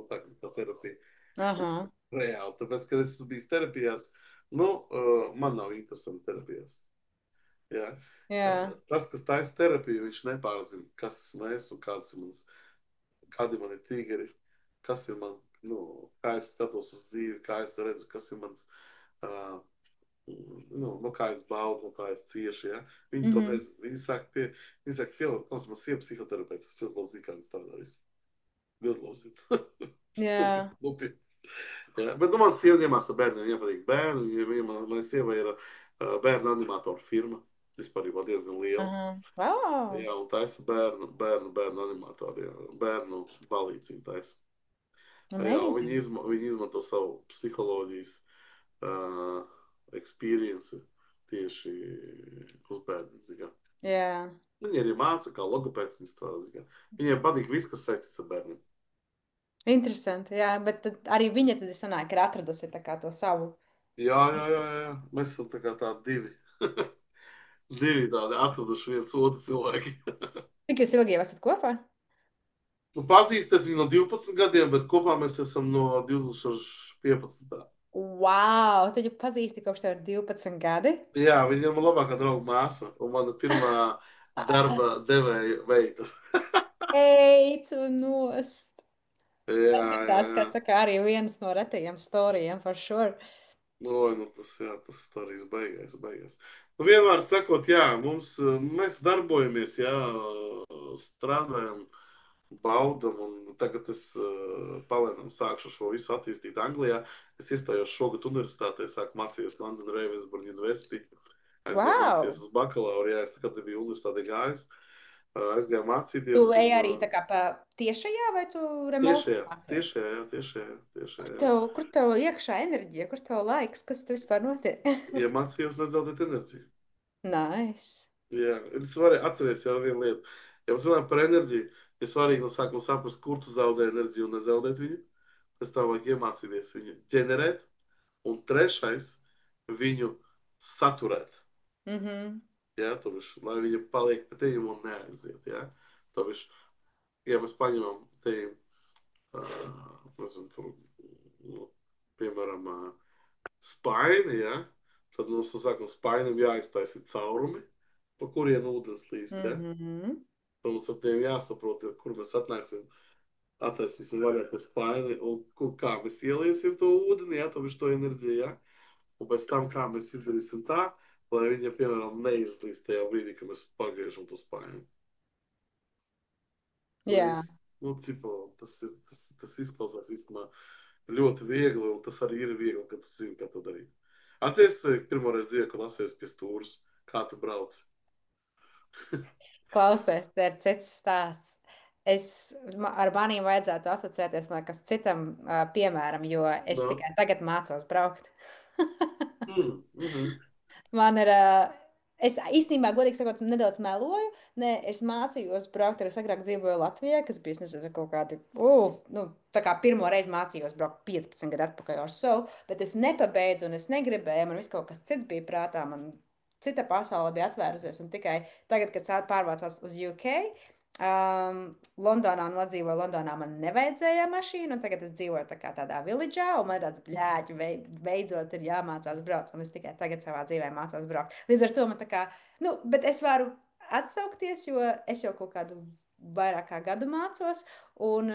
tā kā terapija. Aha, Reāli, tāpēc, kad es esmu bijis terapijās, nu, man nav interesanti terapijās. Ja? jā. Tas, kas taisa terapiju, viņš nepārzina, kas esmu es un kādi man ir tīgeri, kas ir man, nu, kā es skatos uz dzīvi, kā es redzu, kas ir mans, uh, nu, kā es baudu, no kā es cieši, ja. Viņi to Mhm. nezina. Viņi saka, pielāgot, kas man sieva psihoterapeits, es ļoti labi zinu, kā tas strādā viss. Ļoti labi zinu. Jā. Lupi. Ja, bet, nu, man sieva ņemās ar bērniem, viņiem patīk bērni, man sieva ir bērnu animatoru firma, vispār jau diezgan liela. Aha. Wow. Jā, un taisa bērnu animatori, jā, bērnu balīdzi viņa taisa. Jā, un Amazing. viņi izmanto savu psiholoģijas uh, experience tieši uz bērniem, zikā. Jā. Viņi arī māca, kā logopēds viņi strādā, zikā. Viņiem patīk viss, kas saistīts ar bērniem. Interesanti, jā, bet tad arī viņa tad sanāk, ir atradusi tā kā to savu. Jā. Mēs esam tā kā tādi divi. Divi tādi atraduši viens otru cilvēki. Cik jūs ilgi jau esat kopā? Nu, pazīstas viņu no 12 gadiem, bet kopā mēs esam no 2015. Wow, tu viņu pazīsti kopš tev ir 12 gadi? Jā, viņa ir mana labākā drauga māsa un mana pirmā darba devēja veida. Ej, tu nost! Jā, Tas ir jā, tāds, kā jā. saka, arī viens no retajiem storijiem, for sure. Oi, nu tas, jā, tas stāstījis beigās, beigās. Nu, vienmēr sakot, jā, mēs darbojamies, jā, strādājam, baudam, un tagad es palēnām sākšu šo visu attīstīt Anglijā. Es iestājos šogad universitātē, sāku mācīties London Ravensburg University. Aizgāju mācīties Wow! uz bakalauru, jā, es tagad biju universitātē gājis. Aizgāju Tu mācīties ej un arī tā kā pa tiešajā, vai tu remote tiešajā, mācies? tiešajā, jā, tiešajā, Kur tiešajā. tev, kur tev iekšā enerģija, kur tev laiks, kas tev vispār notiek? Iemācījos nezaudēt enerģiju. Nice. Jā, ir svarīgi atcerēties jau vienu lietu. Ja mēs runājam par enerģiju, ir svarīgi no sākuma saprast, kur tu zaudē enerģiju un nezaudēt viņu. Pēc tam vajag iemācīties viņu ģenerēt. Un trešais, viņu saturēt. Mhm. Ja, tobiš, lai viņa paliek pie tevis un neaiziet. Ja? Tobiš, ja mēs paņemam te, nezinu, nu, piemēram, spaini, ja? Tad mums no sākuma spainam jāiztaisa caurumi, pa kurien ūdens līst. Ja? Mhm. Tad mums ar tiem jāsaprot, kur mēs atnāksim, attaisīsim vaļā to spaini un kur, kā mēs ieliesim to ūdeni, ja? Tobiš to enerģiju. Ja? Un pēc tam, kā mēs izdarīsim tā, lai viņa, piemēram, neizlīst tajā brīdī, kad mēs pagriežam to spāņu. Un Jā, viss. Nu, cipo, tas izklausās īstenībā ļoti viegli, un tas arī ir viegli, kad tu zini, kā to darīt. Atceries, pirmoreiz dzīvē, kad apsēs pie stūras, kā tu brauc. klausies, te ir cits stāsts. Ar maniem vajadzētu asociēties, man liekas, citam piemēram, jo es No? tikai tagad mācos braukt. Mm, mhm, Man ir, es īstenībā, godīgi sakot, nedaudz meloju. Nē, es mācījos braukt, arī es agrāk dzīvoju Latvijā, kas bija, es nezinu, kaut kādi, nu, tā kā pirmo reizi mācījos braukt 15 gadu atpakaļ ar savu, bet es nepabeidzu un es negribēju, man viss kaut kas cits bija prātā, man cita pasaule bija atvērusies, un tikai tagad, kad pārvācās uz UK, Londonā nodzīvoju, Londonā man nevajadzēja mašīnu, un tagad es dzīvoju tā kā tādā village'ā, un man ir tāds bļāķi, beidzot ir jāmācās braukt, un es tikai tagad savā dzīvē mācos braukt. Līdz ar to man tā kā, nu, bet es varu atsaukties, jo es jau kaut kādu vairāk kā gadu mācos, un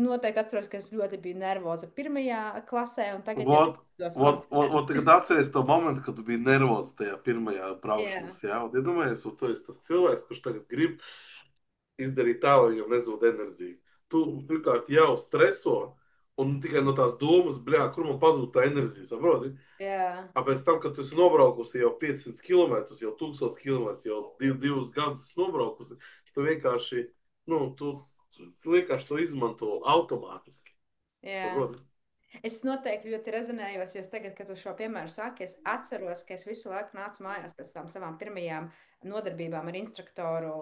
noteikti atceros, ka es ļoti biju nervoza pirmajā klasē, un tagad jau Vot, tos vot, konfidenti. tagad atceries to momentu, kad tu biji nervozs tajā pirmajā Jā, braušanas, jā, un iedomājies, un tu esi tas cilvēks, kurš tagad grib izdarīt tā, lai viņam nezūd enerģija. Tu pirmkārt jau streso, un tikai no tās domas, bļā, kur man pazūd tā enerģija, saproti? jā, A pēc tam, kad tu esi nobraukusi jau 500 km, jau 1000 km, jau divus gadus esi nobraukusi, tu vienkārši, nu, tu vienkārši to izmanto automātiski. jā. Saproti? Es noteikti ļoti rezonējos, jo es tagad, kad tu šo piemēru sāki, es atceros, ka es visu laiku nācu mājās pēc tam savām pirmajām nodarbībām ar instruktoru,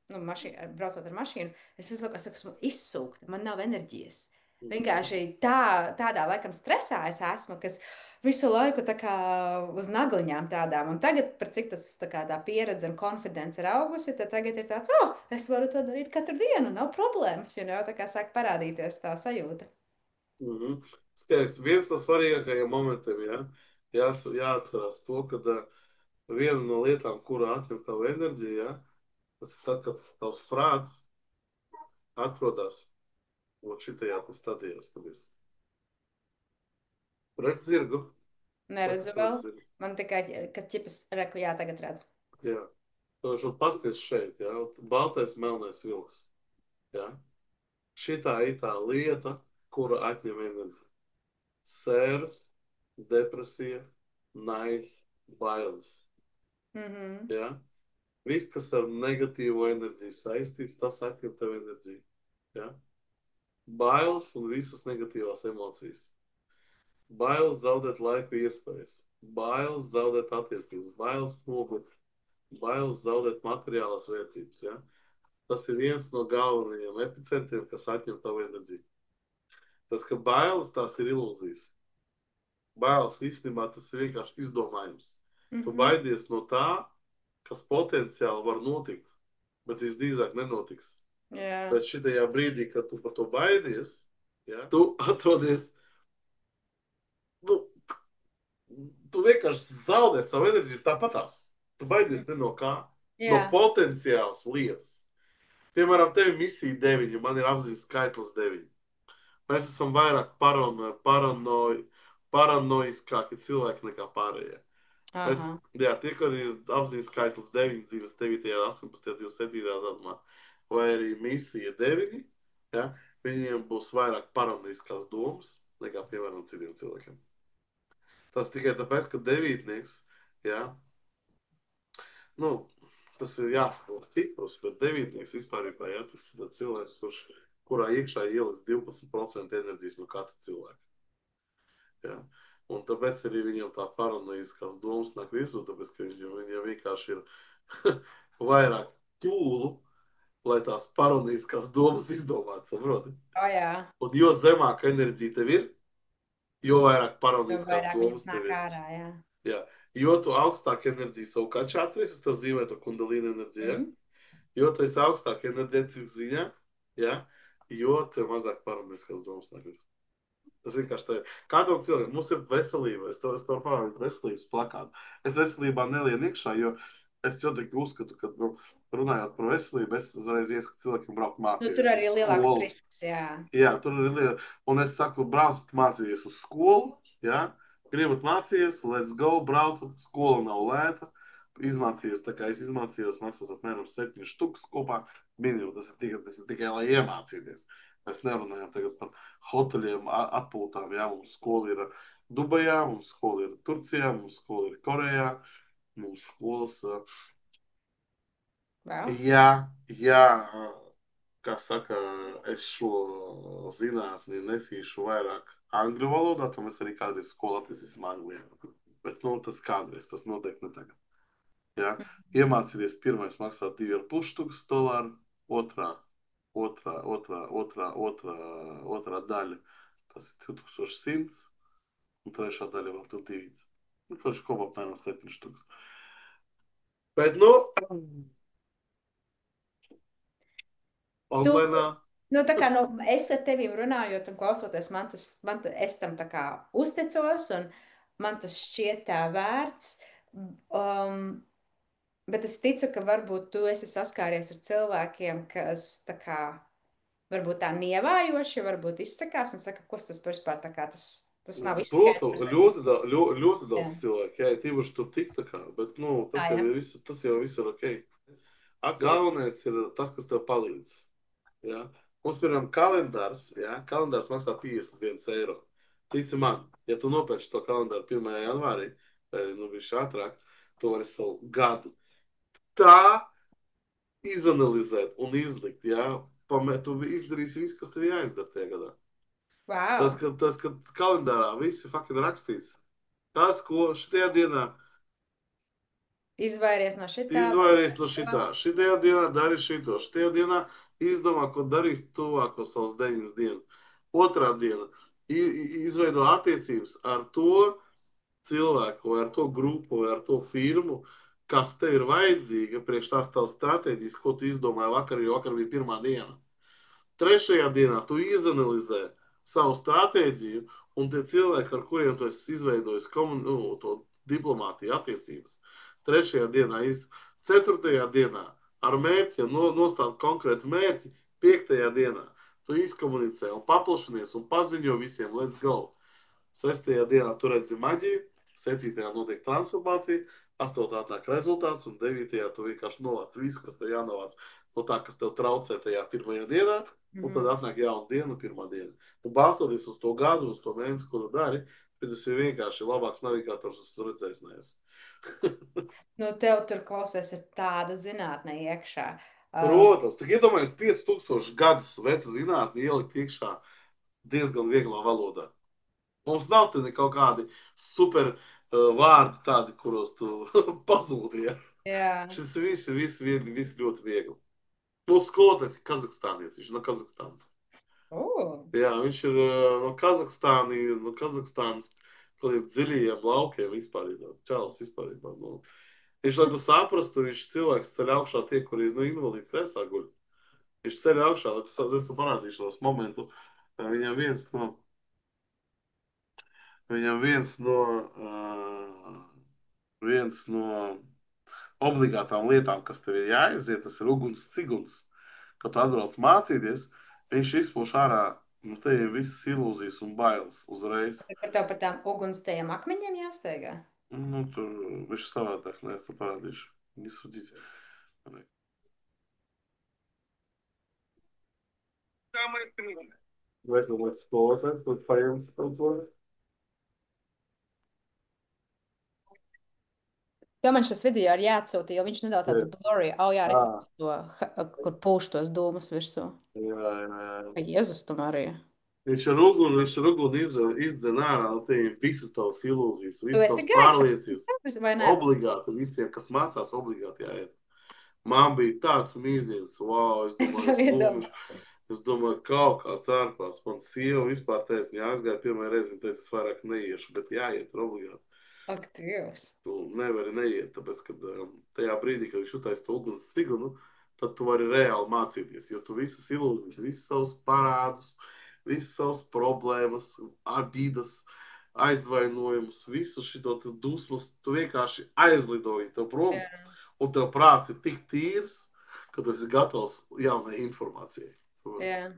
nu, braucot ar mašīnu. Es visu laiku saku, esmu izsūkta, man nav enerģijas. Vienkārši tādā laikam stresā es esmu, kas visu laiku tā kā uz nagliņām tādām. Un tagad, par cik tas tā kā tā pieredze un konfidence ir augusi, tad tagad ir tāds, oh, es varu to darīt katru dienu, nav problēmas, jo jau tā kā sāk parādīties tā sajūta. Mhm. Skaidrs, viens no svarīgākajiem momentiem, ja, jāatcerās to, ka viena no lietām, kura atņem tavu enerģiju, ja, tas ir tad, kad tavs prāts atrodas šitajā stadijā, kad es redzu zirgu, saka, Neredzu redz vēl. zirgu. Man tikai, kad čipas reku, jā, tagad redzu. Jā. Tad šeit pasties šeit, ja, baltais, melnais vilks, ja. Šitā ir tā lieta, kura atņem enerģiju. Sēras, depresija, naids, bailes, Mhm. ja. Viss, kas ar negatīvo enerģiju saistīts, tas atņem tev enerģiju. Ja? Bailes un visas negatīvās emocijas. Bailes zaudēt laiku iespējas. Bailes zaudēt attiecības. Bailes nobūt. Bailes zaudēt materiālās vērtības. Ja? Tas ir viens no galvenajiem epicentriem, kas atņem tavu enerģiju. Tas, ka bailes tās ir ilūzijas. Bailes īstenībā tas ir vienkārši izdomājums. Tu Mhm. baidies no tā, kas potenciāli var notikt, bet visdrīzāk nenotiks. Jā, Bet šajā brīdī, kad tu par to baidies, ja, tu atrodies, nu, tu vienkārši zaudē savu enerģiju tāpatās. Tu baidies ne no kā, no jā. potenciālas lietas. Piemēram, tev ir misija 9, man ir apziņas skaitlis 9. Mēs esam vairāk paranoji, paranoiskāki cilvēki nekā pārējie. Es, Aha. jā, tie, kur ir apziņas skaitlis 9, dzīves 9, 18, 27 datumā, vai arī misija 9, ja, viņiem būs vairāk paranoiskās domas nekā, piemēram, citiem cilvēkiem. Tas tikai tāpēc, ka devītnieks, ja, nu, tas ir jāsaprot ciprus, bet devītnieks vispār ir, ja, tas ir cilvēks, kurā iekšā ieliks 12% enerģijas no katra cilvēka. Ja. Un tāpēc arī viņam tā paranoiskās domas nāk virsū, tāpēc, ka viņam vienkārši ir vairāk ķūlu, lai tās paranoiskās domas izdomātu, saproti? O, jā. Un jo zemāka enerģija tev ir, jo vairāk Jo paranoiskās vairāk viņam domas tev nāk ir. ārā, jā. Jā. Jo tu augstāk enerģija savukārt šāds viss, tas zīmē to kundalīnu enerģiju, ja? Mm. Jo tu esi augstāk enerģētikas ziņā, ja? Jo tev mazāk paranoiskās domas nāk virsū. Tas vienkārši tā ir. Kādam cilvēkam mums ir veselība. Es to parādīju veselības plakātu. Es veselībā nelienu iekšā, jo es joprojām uzskatu, ka, nu, runājot par veselību, es uzreiz iesaku cilvēkiem braukt Nu, tur mācīties uz arī ir lielāks skolu. risks, jā. Jā, tur ir liela. Un es saku, brauciet mācīties uz skolu. Jā, gribat mācīties, let's go, brauciet. Skola nav lēta. Izmācījies tā kā es izmācījos, maksās apmēram 7 štukas kopā. Minimum tas ir tikai lai iemācīties. Mēs nerunājam tagad par hoteļiem, atpūtām. Jā, mums skola ir Dubajā, mums skola ir Turcijā, mums skola ir Korejā. Mums skolas, Wow. jā, kā saka, es šo zinātni nesīšu vairāk angļu valodā, tad mēs arī kādreiz skolā attīstīsim anglijā. Bet, nu, tas kādreiz, tas noteikti ne tagad. Ja? Iemācīties pirmais maksā 2,5 dolāru, otrā daļa, tas ir 2100, un trešā daļa vēl tur 9. Nu, kurš kopā apmēram 7 štukas. Bet, nu, Tu, online. nu, tā kā, nu, es ar tevīm runājot un klausoties, es tam tā kā uzticos, un man tas šķiet tā vērts. Bet es ticu, ka varbūt tu esi saskāries ar cilvēkiem, kas tā kā varbūt tā nievājoši, varbūt izsakās un saka, kas tas vispār tā kā tas nav Protams, izskaidrs. Vai tas... ļoti Jā, daudz cilvēku, jā, tīpaši tur tik tā kā, bet, nu, tā, jā. tas jau viss ir ok. Galvenais ir tas, kas tev palīdz. Ja? Mums, piemēram, kalendārs, ja? Kalendārs maksā 51 eiro. Tici man, ja tu nopērci to kalendāru 1. janvārī, vai, nu, viņš ātrāk, tu vari savu gadu tā izanalizēt un izlikt, ja? Tu izdarīsi visu, kas tev jāizdara tajā gadā. Wow. Tas, ka kalendārā viss ir fucking rakstīts. Tas, ko šajā dienā Izvairies no šitā vai izvairies no tā. šitā, šajā dienā dari šito, šajā dienā izdomā, ko darīs tuvāko savas 9 dienas. Otrā diena izveido attiecības ar to cilvēku, vai ar to grupu, vai ar to firmu, kas tev ir vajadzīga priekš tās tavas stratēģijas, ko tu izdomāji vakar, jo vakar bija pirmā diena. Trešajā dienā tu izanalizē savu stratēģiju, un tie cilvēki, ar kuriem tu esi izveidojis to diplomātiju attiecības. Trešajā dienā, ceturtajā dienā ar mērķi, ja nostāda konkrētu mērķi, piektajā dienā tu izkomunicē un paplašinies un paziņo visiem, let's go. Sestajā dienā tu redzi maģiju, septītajā notiek transformācija, astotā nāk rezultāts, un devītajā tu vienkārši novāc visu, kas tev jānovāc no tā, kas tev traucē tajā pirmajā dienā, un tad atnāk jauna diena, pirmā diena. Un balstoties uz to gadu, uz to mēnesi, ko tu dari, tas ir vienkārši labāks navigators, es redzējis, neesmu. Nu, tev tur klausies ir tāda zinātne iekšā. Protams, tik iedomājies 5000 gadus veca zinātni ielikt iekšā diezgan vieglā valodā. Mums nav tādi kaut kādi super vārdi, tādi, kuros tu pazūdi. Ja? Jā. Šis viss ļoti viegli. Mūsu skolotājs ir Kazahstānietis, viņš ir no Kazahstānas. Jā, viņš ir no Kazahstānas, kādiem dziļajiem laukiem vispār. Čāls vispār. Nu. Viņš, lai tu saprastu, viņš cilvēks ceļ augšā tie, kuri nu, invalīdi krēslā guļ. Viņš ceļ augšā, lai es tu parādīšu tos momentu. Viņam viens no obligātām lietām, kas tev ir jāiziet, tas ir uguns ciguns. Kad tu atbrauc mācīties, viņš izpūš ārā Nu, te ir visas ilūzijas un bailes uzreiz. Par to par tām ugunstējiem akmeņiem jāsteigā. Nu, tur viņš savādāk, nē, tu parādīšu. Не судите. Vai tu esi skolotājs, kurš paņēmis kaut ko? To man šis video ir jāatsūta, jo viņš nedaudz tāds Jā. blurry. Oh, jā, Ah, rekords to, kur pūš tos dūmus virsū. jā, jā. Ai, Jēzus, tu Marija. Viņš ar uguni izdzen ārā no tevis visas tavas ilūzijas, Tu visas esi tavas gājis pārliecības. tam, vai ne? Obligāti visiem, kas mācās, obligāti jāiet. Man bija tāds mīziens, wow, es Es domāju, varu iedomāties. es domāju, kaut kāds ārpās. Man sieva vispār teica, ja aizgāja pirmā reize, viņa teica, es vairāk neiešu, bet jāiet, ir obligāti. Ak, Dievs. Tu nevari neiet, tāpēc, ka tajā brīdī, kad viņš uztaisīja to uguns sigunu, tad tu vari reāli mācīties, jo tu visas ilūzijas, visas savus parādus, visas savas problēmas, abidas, aizvainojumus, visu šo dusmas, tu vienkārši aizlidoji tev prom, Jā, un tev prāts ir tik tīrs, ka tu esi gatavs jaunai informācijai. jā.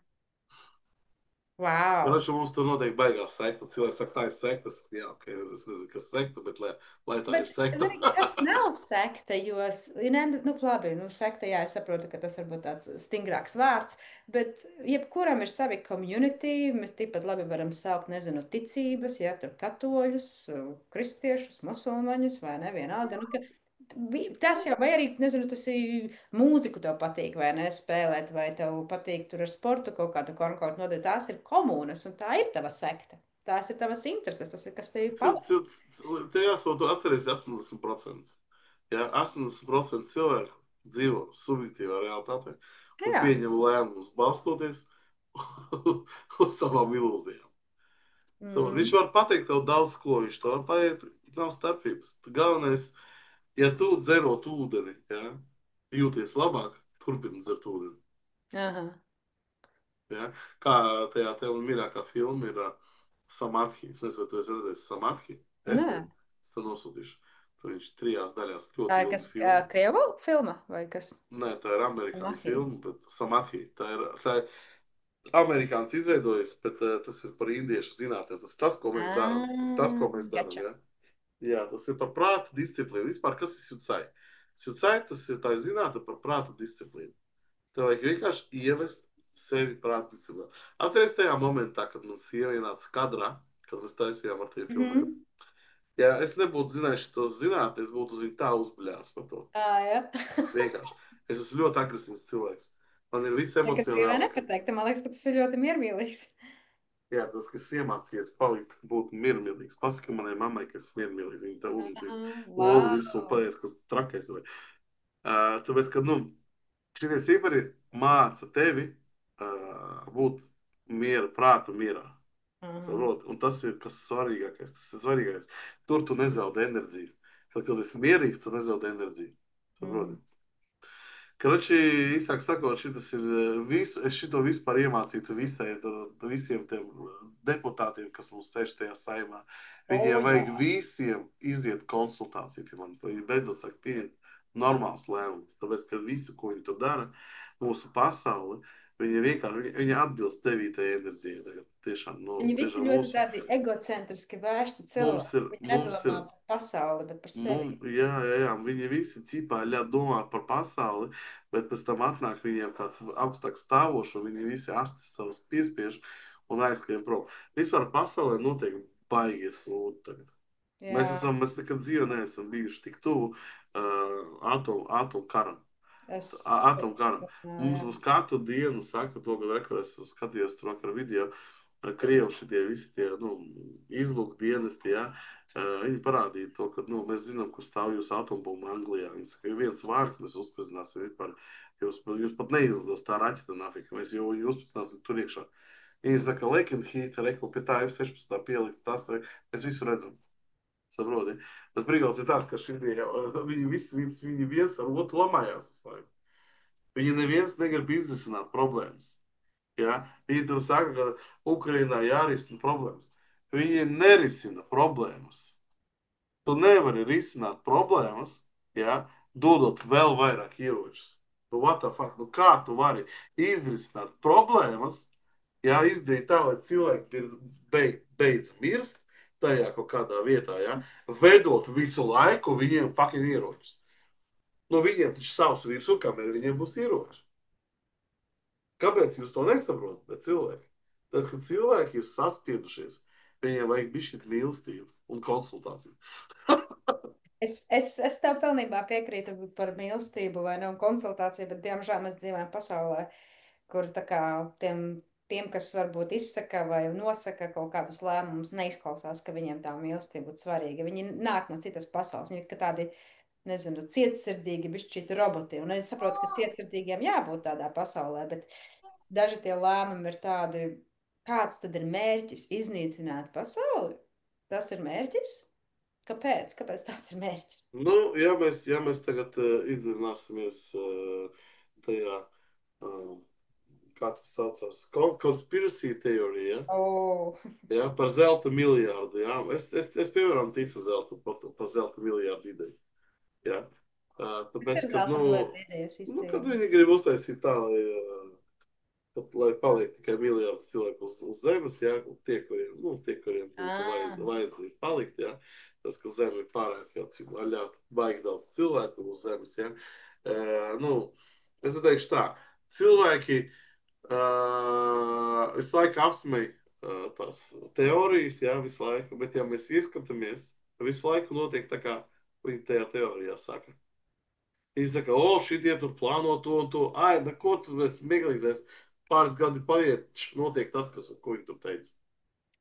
Wow. Raču mums tur noteikti baigās sekta. Cilvēks saka, tā ir sekta. Jā, ok, es nezinu, kas sekta, bet lai tā ir Bet, sekta. zini, tas nav sekta, jo, ne, nu, labi, nu, sekta, jā, es saprotu, ka tas varbūt tāds stingrāks vārds, bet jebkuram ir savi community, mēs tikpat labi varam saukt, nezinu, ticības, ja tur katoļus, kristiešus, musulmaņus, vai ne, vienalga, nu, ka tas jau, vai arī, nezinu, tas ir mūziku tev patīk, vai ne, spēlēt, vai tev patīk tur ar sportu kaut kādu konkursu nodarīt, tās ir komunas, un tā ir tava sekta. Tās ir tavas intereses, tas ir, kas tevi pavada. Te jāsūt, atceries 80%. Ja 80% cilvēku dzīvo subjektīvā realitātē un Jā. pieņem lēmumus balstoties uz savām ilūzijām. Viņš Mm. var pateikt tev daudz ko, viņš to var pateikt, nav starpības. Galvenais, ja tu dzerot ūdeni, ja, jūties labāk, turpini dzert ūdeni. Aha. Ja? Kā tajā tev mīļākā filma ir Samadhi. Es nezinu, vai tu esi redzējis Samadhi. Nē. Es to nosūtīšu. Tur viņš 3 daļās Tā ļoti ir ilga kas, filma. Krievu filma vai kas? Nē, tā ir amerikāņu Mahī. filma, bet Samadhi. Tā ir amerikāns izveidojis, bet tas ir par indiešu zinātnē. Tas ir tas, ko mēs darām. Tas ir tas, ko mēs darām. Gača. Ja? Jā, tas ir par prātu disciplīnu. Vispār, kas ir sucai? Sucai tas ir tā zinātne par prātu disciplīnu. Tev vajag vienkārši ievest sevi prātu disciplīnā. Atceries tajā momentā, kad man sieva ienāca kadrā, kad mēs taisījām ar tiem filmiem. Mhm. Ja es nebūtu zinājis to zinātni, es būtu uz viņu tā uzbļāvis par to. Jā. Vienkārši. Es esmu ļoti agresīvs cilvēks. Man ir viss Ja, kas sievai emocionāli. nepateikt, man liekas, ka tas ir ļoti miermīlīgs. Jā, tas, kas iemācījies palikt, būt miermīlīgs. Pasaka manai mammai, ka es miermīlīgs. Viņa tev uzmetīs Aha, olu visu un wow. pateiks, kas trakais. Tāpēc, ka, nu, šie cipari māca tevi būt miera, prāta mierā. Mhm. Saproti? Un tas ir kas svarīgākais. Tas ir svarīgākais. Tur tu nezaudē enerģiju. Kad esi mierīgs, tu nezaudē enerģiju. Saproti? Mhm. Kroči, īsāk sakot, šitas ir visu, es šito vispār iemācītu visiem tiem deputātiem, kas mums sēž tajā saimā. O, Viņiem jā. vajag visiem iziet konsultāciju pie manis, lai viņi beidzot sāk pieņemt normāls lēmums. Tāpēc, ka visu, ko viņi tur dara, mūsu pasauli, viņi vienkārši, viņi atbilst devītajai enerģijai. Tagad tiešām, nu, Viņi visi tiešām ļoti mūsu, tādi egocentriski vērsti mums cilvēki. ir, Viņi mums nedomā ir par pasauli, bet par sevi. Jā, viņi visi cipā ļauj domāt par pasauli, bet pēc tam atnāk viņiem kāds augstāks stāvošs, un viņi visi astes savus piespiež un aizskrien prom. Vispār pasaulē notiek baigies sūdi tagad. Jā, Mēs nekad dzīvē neesam bijuši tik tuvu atomu karam. es. Atomkaram. Mums, Jā. mums katru dienu saka to, ka rekurors skatījos tur vakar video, Krievu šitie visi tie, nu, izlūkdienesti, ja, viņi parādīja to, ka, nu, mēs zinām, kur stāv jūsu atombumba Anglijā. Viņi saka, ja viens vārds mēs uzspēcināsim vispār, jūs pat neizlidos tā raķeta nafika, mēs jau jūs uzspēcināsim tur iekšā. Viņi saka, Lekin Heat, reku, pie tā F-16 pielikts, tas, mēs visu redzam. Saproti? Tas brīnums ir tāds, ka viņi visi viņi viens ar otru lamājās uz laiku. Viņi neviens negrib izrisināt problēmas. Ja? Viņi tur saka, ka Ukrainā jārisina problēmas. Viņi nerisina problēmas. Tu nevari risināt problēmas, ja? Dodot vēl vairāk ieročus. Nu, what the fuck? Nu, kā tu vari izrisināt problēmas, Jā, izdarīt tā, lai cilvēki ir beidz mirst tajā kaut kādā vietā, ja, vedot visu laiku viņiem fucking ieročus. Nu, viņiem taču savs virsū, kamēr viņiem būs ieroči. Kāpēc jūs to nesaprotat, bet cilvēki? Tas, ka cilvēki ir saspiedušies, viņiem vajag bišķiet mīlestību un konsultāciju. Es tev pilnībā piekrītu par mīlestību vai ne, un konsultāciju, bet diemžēl mēs dzīvojam pasaulē, kur tā kā tiem, kas varbūt izsaka vai nosaka kaut kādus lēmumus, neizklausās, ka viņiem tā mīlestība būtu svarīga. Viņi nāk no citas pasaules, viņi ir kā tādi, nezinu, cietsirdīgi, bišķīti roboti. Un es saprotu, ka cietsirdīgiem jābūt tādā pasaulē, bet daži tie lēmumi ir tādi, kāds tad ir mērķis iznīcināt pasauli? Tas ir mērķis? Kāpēc? Kāpēc tāds ir mērķis? Nu, ja mēs tagad iedzināsimies tajā, uh, kā tas saucās, conspiracy teorija, Oh, ja, par zelta miljārdu. Ja. Es piemēram, ticu zelta, par zelta miljārdu ideju. Ja. kas Tāpēc, ir kad, zelta miljardu idejas kad īstenībā? viņi grib uztaisīt tā, lai paliek tikai miljards cilvēku uz zemes, ja, tie, kuriem būtu Ah, vajadzīgi palikt, ja, tas, ka zeme ir pārāk jau vaļā, baigi daudz cilvēku uz zemes, ja. Nu, es teikšu tā, cilvēki visu laiku apsmej tās teorijas, ja, visu laiku, bet ja mēs ieskatāmies, visu laiku notiek tā, kā viņi tajā teorijā saka. Viņi saka, o, šitie tur plāno to un to. Ai, ko tu esi smieklīgais? Pāris gadi paiet, notiek tas, ko viņi tur teica.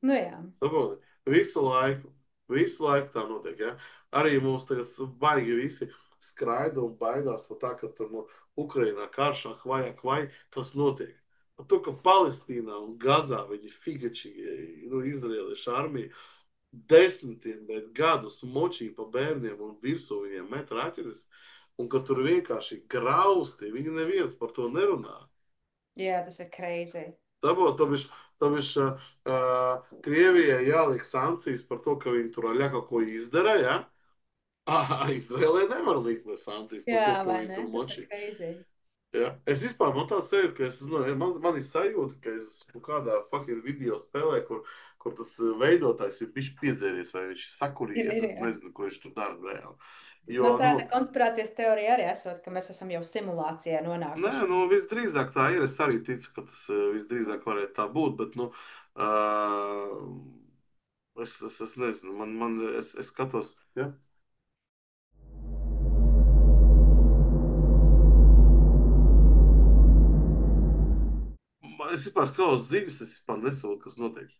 nu jā. Saproti? Visu laiku tā notiek. Ja? Arī mums tagad baigi visi skraida un baidās par tā, ka tur no Ukrainā karš, vai kas notiek. Par to, ka Palestīnā un Gazā viņi figači, nu, izraeliešu armija desmitiem gadus močīja pa bērniem un virsū viņiem met raķetes, un ka tur vienkārši grausti, viņi neviens par to nerunā. Jā, tas ir crazy. Tāpēc Krievijai jāliek sankcijas par to, ka viņi tur aļā kaut ko izdara, ja? Izrēlē nevar likt ne sankcijas par Jā, to, ka vai viņi ne? tur Tas ir močī. crazy. Ja? Es vispār man tā sajūta, ka man ir sajūta, ka es esmu kādā fucking video spēlē, kur tas veidotājs ir bijis piedzēries, vai viņš ir sakurījies, es Jā. nezinu, ko viņš tur dara reāli. Nu, Jo, nu, tāda konspirācijas teorija arī esot, ka mēs esam jau simulācijā nē, nonākuši. nu, visdrīzāk tā ir. Es arī ticu, ka tas visdrīzāk varētu tā būt, bet, nu, es nezinu, es skatos. Ja? Es vispār skatos zivis, es vispār nesaprotu, kas notiek.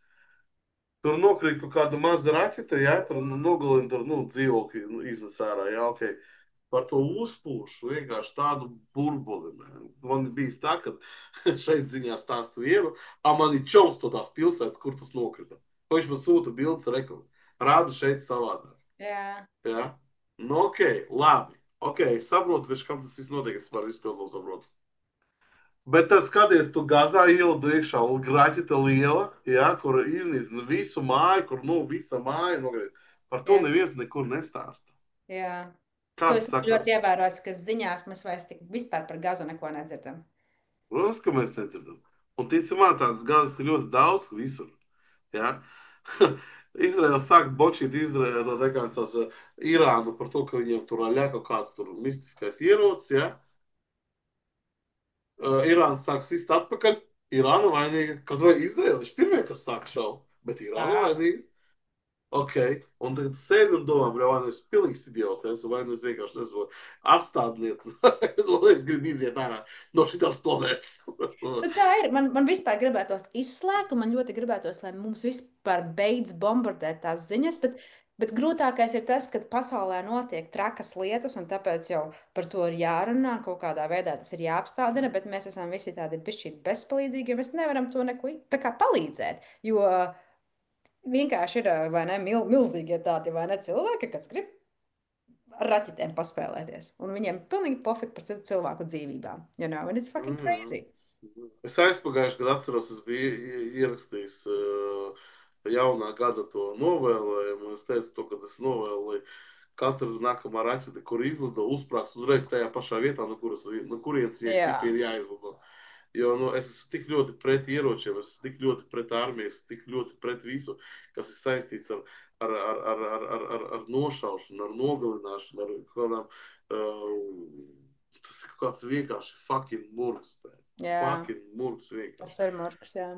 Tur nokrīt kaut kāda maza raķete, ja tur nogalina tur, nu, dzīvokļi iznes ārā, jā, ok. Par to uzpūšu vienkārši tādu burbuli. Man bija tā, ka šeit ziņā stāsta vienu, a man ir čoms to tās pilsētas, kur tas nokrita. Viņš man sūta bildes reklāmu. Rāda šeit savādāk. Jā, Ja? Nu, ok, labi. Ok, es saprotu, pēc kam tas viss notiek. Es par visu pilnīgi saprotu. Bet tad skaties, tu Gazā ielūdi iekšā graķita liela, ja, kur iznīcina visu māju, kur, nu, visa māja nogriezt. Par to jā, neviens nekur nestāsta. jā. To Kāds es ļoti sakars? ievērojos, ka ziņās mēs vairs tik vispār par gazu neko nedzirdam. Protams, ka mēs nedzirdam. Un ticamā tādas gazas ir ļoti daudz visur. Ja? Izraela sāk bočīt Izraela, to dekāncās Irānu par to, ka viņiem tur aļā kaut kāds tur mistiskais ierocis, ja? Irāna sāk sist atpakaļ, Irāna vainīga. Kad vai Izraeliši pirmie, kas sāk šaubu, bet Irāna Wow. vainīga. Ok, un tagad sēdi un domā, bļā, vai nu es pilnīgs idiots esmu, vai nu es vienkārši nezinu, apstādniet, un es gribu iziet ārā no šitās planētas. Nu, tā ir. Man vispār gribētos izslēgt, un man ļoti gribētos, lai mums vispār beidz bombardēt tās ziņas. Bet grūtākais ir tas, ka pasaulē notiek trakas lietas, un tāpēc jau par to ir jārunā. Kaut kādā veidā tas ir jāapstādina, bet mēs esam visi tādi pišķīgi bezpalīdzīgi, jo mēs nevaram to neko tā kā palīdzēt. Jo vienkārši ir, vai ne, milzīgie tādi, vai ne, cilvēki, kas grib ar raķetēm paspēlēties. Un viņiem pilnīgi pofīgi par citu cilvēku dzīvībām. You know, and it's fucking Mm. crazy. Es aizpagājuši gadu atceros, es biju ierakstījis jaunā gada to novēlējumu. Es teicu to, ka es novēlēju katru nākamā raķete, kur izlido, uzsprāgst uzreiz tajā pašā vietā, no kurienes viņai ķipa Jā. ir jāizlido. Jo nu, es esmu tik ļoti pret ieročiem, es esmu tik ļoti pret armiju, es esmu tik ļoti pret visu, kas ir saistīts ar nošaušanu, ar nogalināšanu, ar kaut kādām. Tas ir kaut kāds vienkārši fucking murgs, bet Jā, fucking murgs tas vienkārši. ir murgs, jā.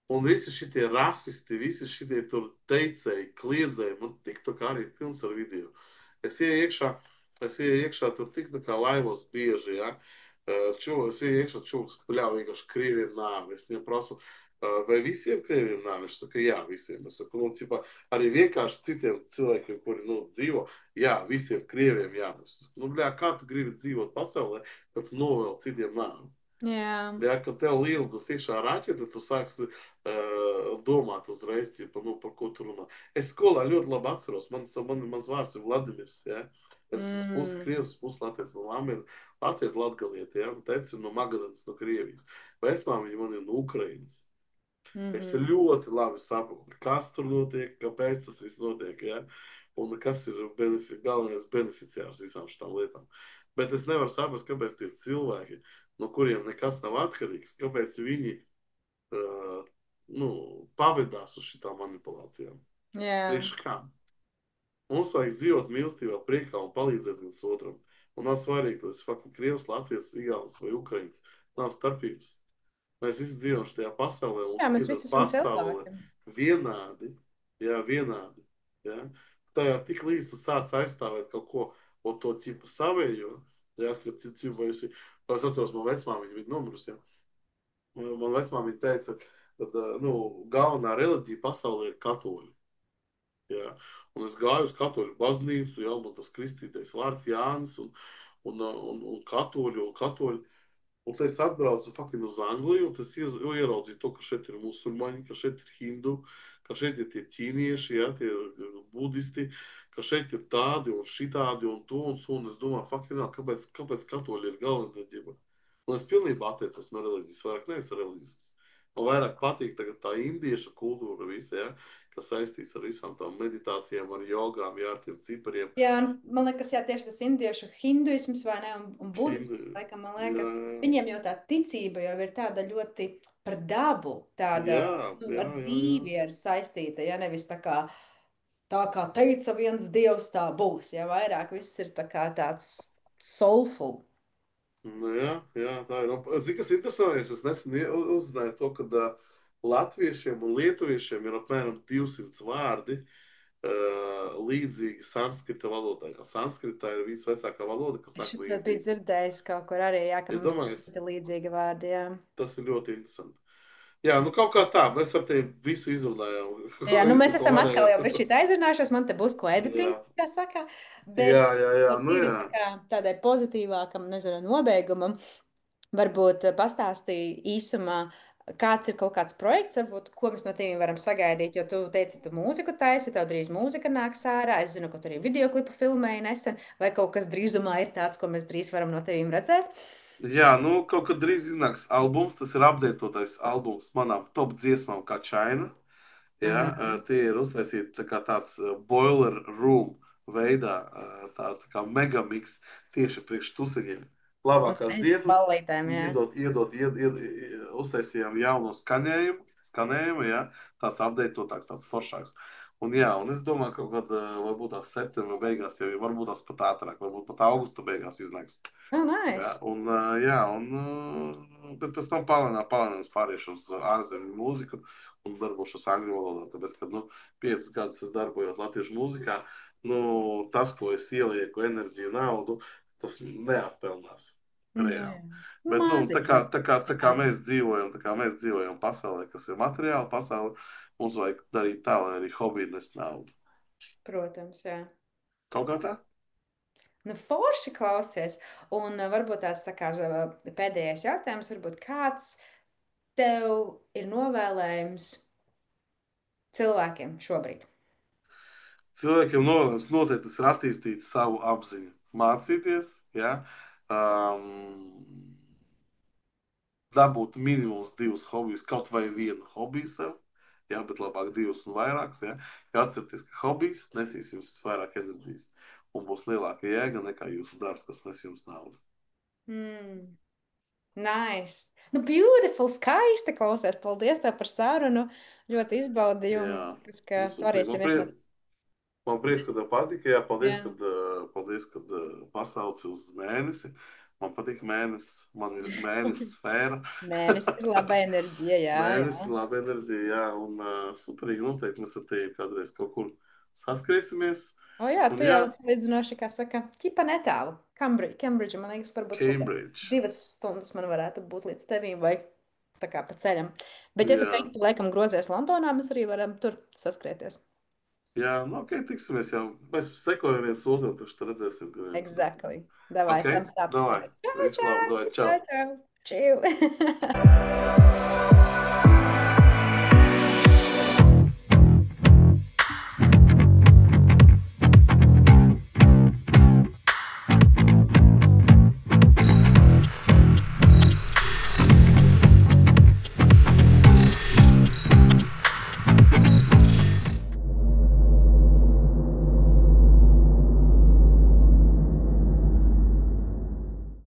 Un visi šitie rasisti, visi šitie tur teicēji, kliedzēji, man TikTok arī ir pilns ar video. Es ieju iekšā, es ieju iekšā tur tik tā kā laivos bieži, ja. Es ieju iekšā čūks, pļauj vienkārši krieviem nāvi. Es viņam prasu, vai visiem krieviem nāvi? Viņš saka, jā, visiem. Es saku, nu, ķipā, arī vienkārši citiem cilvēkiem, kuri, nu, dzīvo, jā, visiem krieviem jā. Es saku, nu, bļā, kā tu gribi dzīvot pasaulē, kad tu novēl citiem nāvi? Jā. Ja, kad tev lieldas iekšā raķete, tu sāksi domāt uzreiz, cipa, nu, par ko tu runā. Es skolā ļoti labi atceros, mans vārds ir Vladimirs, ja. Es esmu pusi Mm. krievs, pusi latviets, man mamma ir latvieta latgalieta, ja, un teica ir no Magadas, no Krievijas. Vecmāmiņa man ir no Ukrainas. Es Mhm. ļoti labi saprotu, kas tur notiek, kāpēc tas viss notiek, ja, un kas ir galvenais beneficiārs visām šīm lietām. Bet es nevaru saprast, kāpēc tie cilvēki, no kuriem nekas nav atkarīgs, kāpēc viņi uh, nu, pavadās uz šitām manipulācijām. Jā. Priekš kam? Mums vajag dzīvot mīlestībā, priekā un palīdzēt viens otram. Un nav svarīgi, ka tas ir faktiski Krievs, Latvijas, Igaunis vai Ukraiņš. Nav starpības. Mēs visi dzīvojam šajā pasaulē, Jā, mums mēs pieder visi esam pasaule cilvēki. vienādi. Jā, vienādi. Jā. Tajā tik līdz tu sāc aizstāvēt kaut ko, o to cipu savējo, jā, ka cipu esi, es atceros, man vecmāmiņa bija nomirusi, jā. Man vecmāmiņa teica, ka, nu, galvenā reliģija pasaulē ir katoļi. Jā. Un es gāju uz katoļu baznīcu, jā, man tas kristītais vārds Jānis un katoļi. Un tad es atbraucu fucking uz Angliju, un es ieraudzīju to, ka šeit ir musulmaņi, ka šeit ir hindu, ka šeit ir tie ķīnieši, ja, tie budisti, ka šeit ir tādi un šitādi un to un so. Un es domāju, fucking hell, kāpēc katoļi ir galvenā? Un es pilnībā atteicos no reliģijas, vairāk neesmu reliģisks. Man vairāk patīk tagad tā indiešu kultūra visa, ja, kas saistīts ar visām tām meditācijām, ar jogām, jā, ar tiem cipariem. Jā, un man liekas, jā, tieši tas indiešu hinduisms vai ne, un Hindu, budisms, laikam, man jā, liekas, viņiem jau tā ticība jau ir tāda ļoti par dabu, tāda, jā, nu, jā, ar jā, jā. dzīvi ir saistīta, ja nevis tā kā teica viens dievs, tā būs, ja vairāk viss ir tā kā tāds soulful. Nu, jā, jā, tā ir. Zini, kas interesantais? Es nesen uzzināju to, ka latviešiem un lietuviešiem ir apmēram 200 vārdi līdzīgi sanskrita valodai. Sanskrita ir visvecākā valoda, kas Es nāk no šo biju Indijas. dzirdējis kaut kur arī, jā, ka Es mums domāju, ir līdzīga vārdi, jā. tas ir ļoti interesanti. Jā, nu kaut kā tā, mēs ar tevi visu izrunājām, Jā, nu visu, mēs ko esam atkal jau varējām. šī aizrunājušies, man te būs ko Jā, editing, kā saka, jā, bet jā, jā, nu tīri jā. tā kā tādai pozitīvākam, nezinu, nobeigumam, varbūt pastāstīja īsumā, kāds ir kaut kāds projekts, varbūt, ko mēs no tevis varam sagaidīt, jo tu teici, tu mūziku taisi, tev drīz mūzika nāks ārā, es zinu, ka tu arī videoklipu filmēji nesen, vai kaut kas drīzumā ir tāds, ko mēs drīz varam no tevīm redzēt? Jā, nu kaut kad drīz iznāks albums, tas ir apdeitotais albums manām top dziesmām kā China. Ja, Mhm. tie ir uztaisīti tā kā tāds boiler room veidā, tā kā megamix tieši priekš tuseņiem. Labākās Mēs dziesmas, ballītēm, jā. uztaisījām jaunu skanējumu, ja, tāds apdeitotāks, tāds foršāks. Un jā, un es domāju, ka kaut kad varbūt tās septembra beigās, jau varbūt tās pat ātrāk, varbūt pat augusta beigās iznāks. Oh, Ja, nice. bet pēc tam palēnām pāriešu uz ārzemju mūziku un darbošos angļu valodā. Tāpēc, kad 5 gadus es darbojos latviešu mūzikā, tas, ko es ielieku, enerģiju, naudu, tas neatpelnās Nu, jā. reāli. Bet tā kā, Maziņas. tā kā, tā kā mēs dzīvojam pasaulē, kas ir materiāla pasaule, mums vajag darīt tā, lai arī hobiji nes naudu. Protams, jā. Kaut kā tā? Nu, forši klausies. Un varbūt tāds tā kā pēdējais jautājums, varbūt kāds tev ir novēlējums cilvēkiem šobrīd? Cilvēkiem novēlams noteikti ir attīstīt savu apziņu, mācīties, ja, um, dabūt minimums 2 hobijus, kaut vai vienu hobiju sev, ja, bet labāk 2 un vairākus. Ja, ja atcerieties, ka hobijs nesīs jums visvairāk enerģijas un būs lielāka jēga nekā jūsu darbs, kas nes jums naudu. Mm. Nice. Nu, beautiful, skaista klausies. Paldies tev par sarunu. Ļoti izbaudīju. Un Jā, liekas, ka nu, tu arī super. esi viens no... Man prieks, ka tev patika. Jā, Jā. paldies, kad pasauci uz mēnesi. Man patīk mēnesis, man ir mēnesis sfēra. Mēnesis ir laba enerģija, jā, Mēnesis, jā. laba enerģija, jā, un superīgi noteikti mēs ar tevi kādreiz kaut kur saskrēsimies. O jā, Un tu jau jā, salīdzinoši, kā saka, ķipa netālu. Cambridge, man liekas, varbūt kaut kā Cambridge. 2 stundas man varētu būt līdz tevīm vai tā kā pa ceļam. Bet ja tu Jā, kā ik pa laikam grozies Londonā, mēs arī varam tur saskrēties. jā, nu, ok, tiksimies jau. Mēs sekojam viens otram, tad redzēsim, ka vien tur. Exactly. Davai, Ok, thumbs up. davai. Davai. Čau, Visu labu, čau. davai, čau. Čau, čau. Čiu.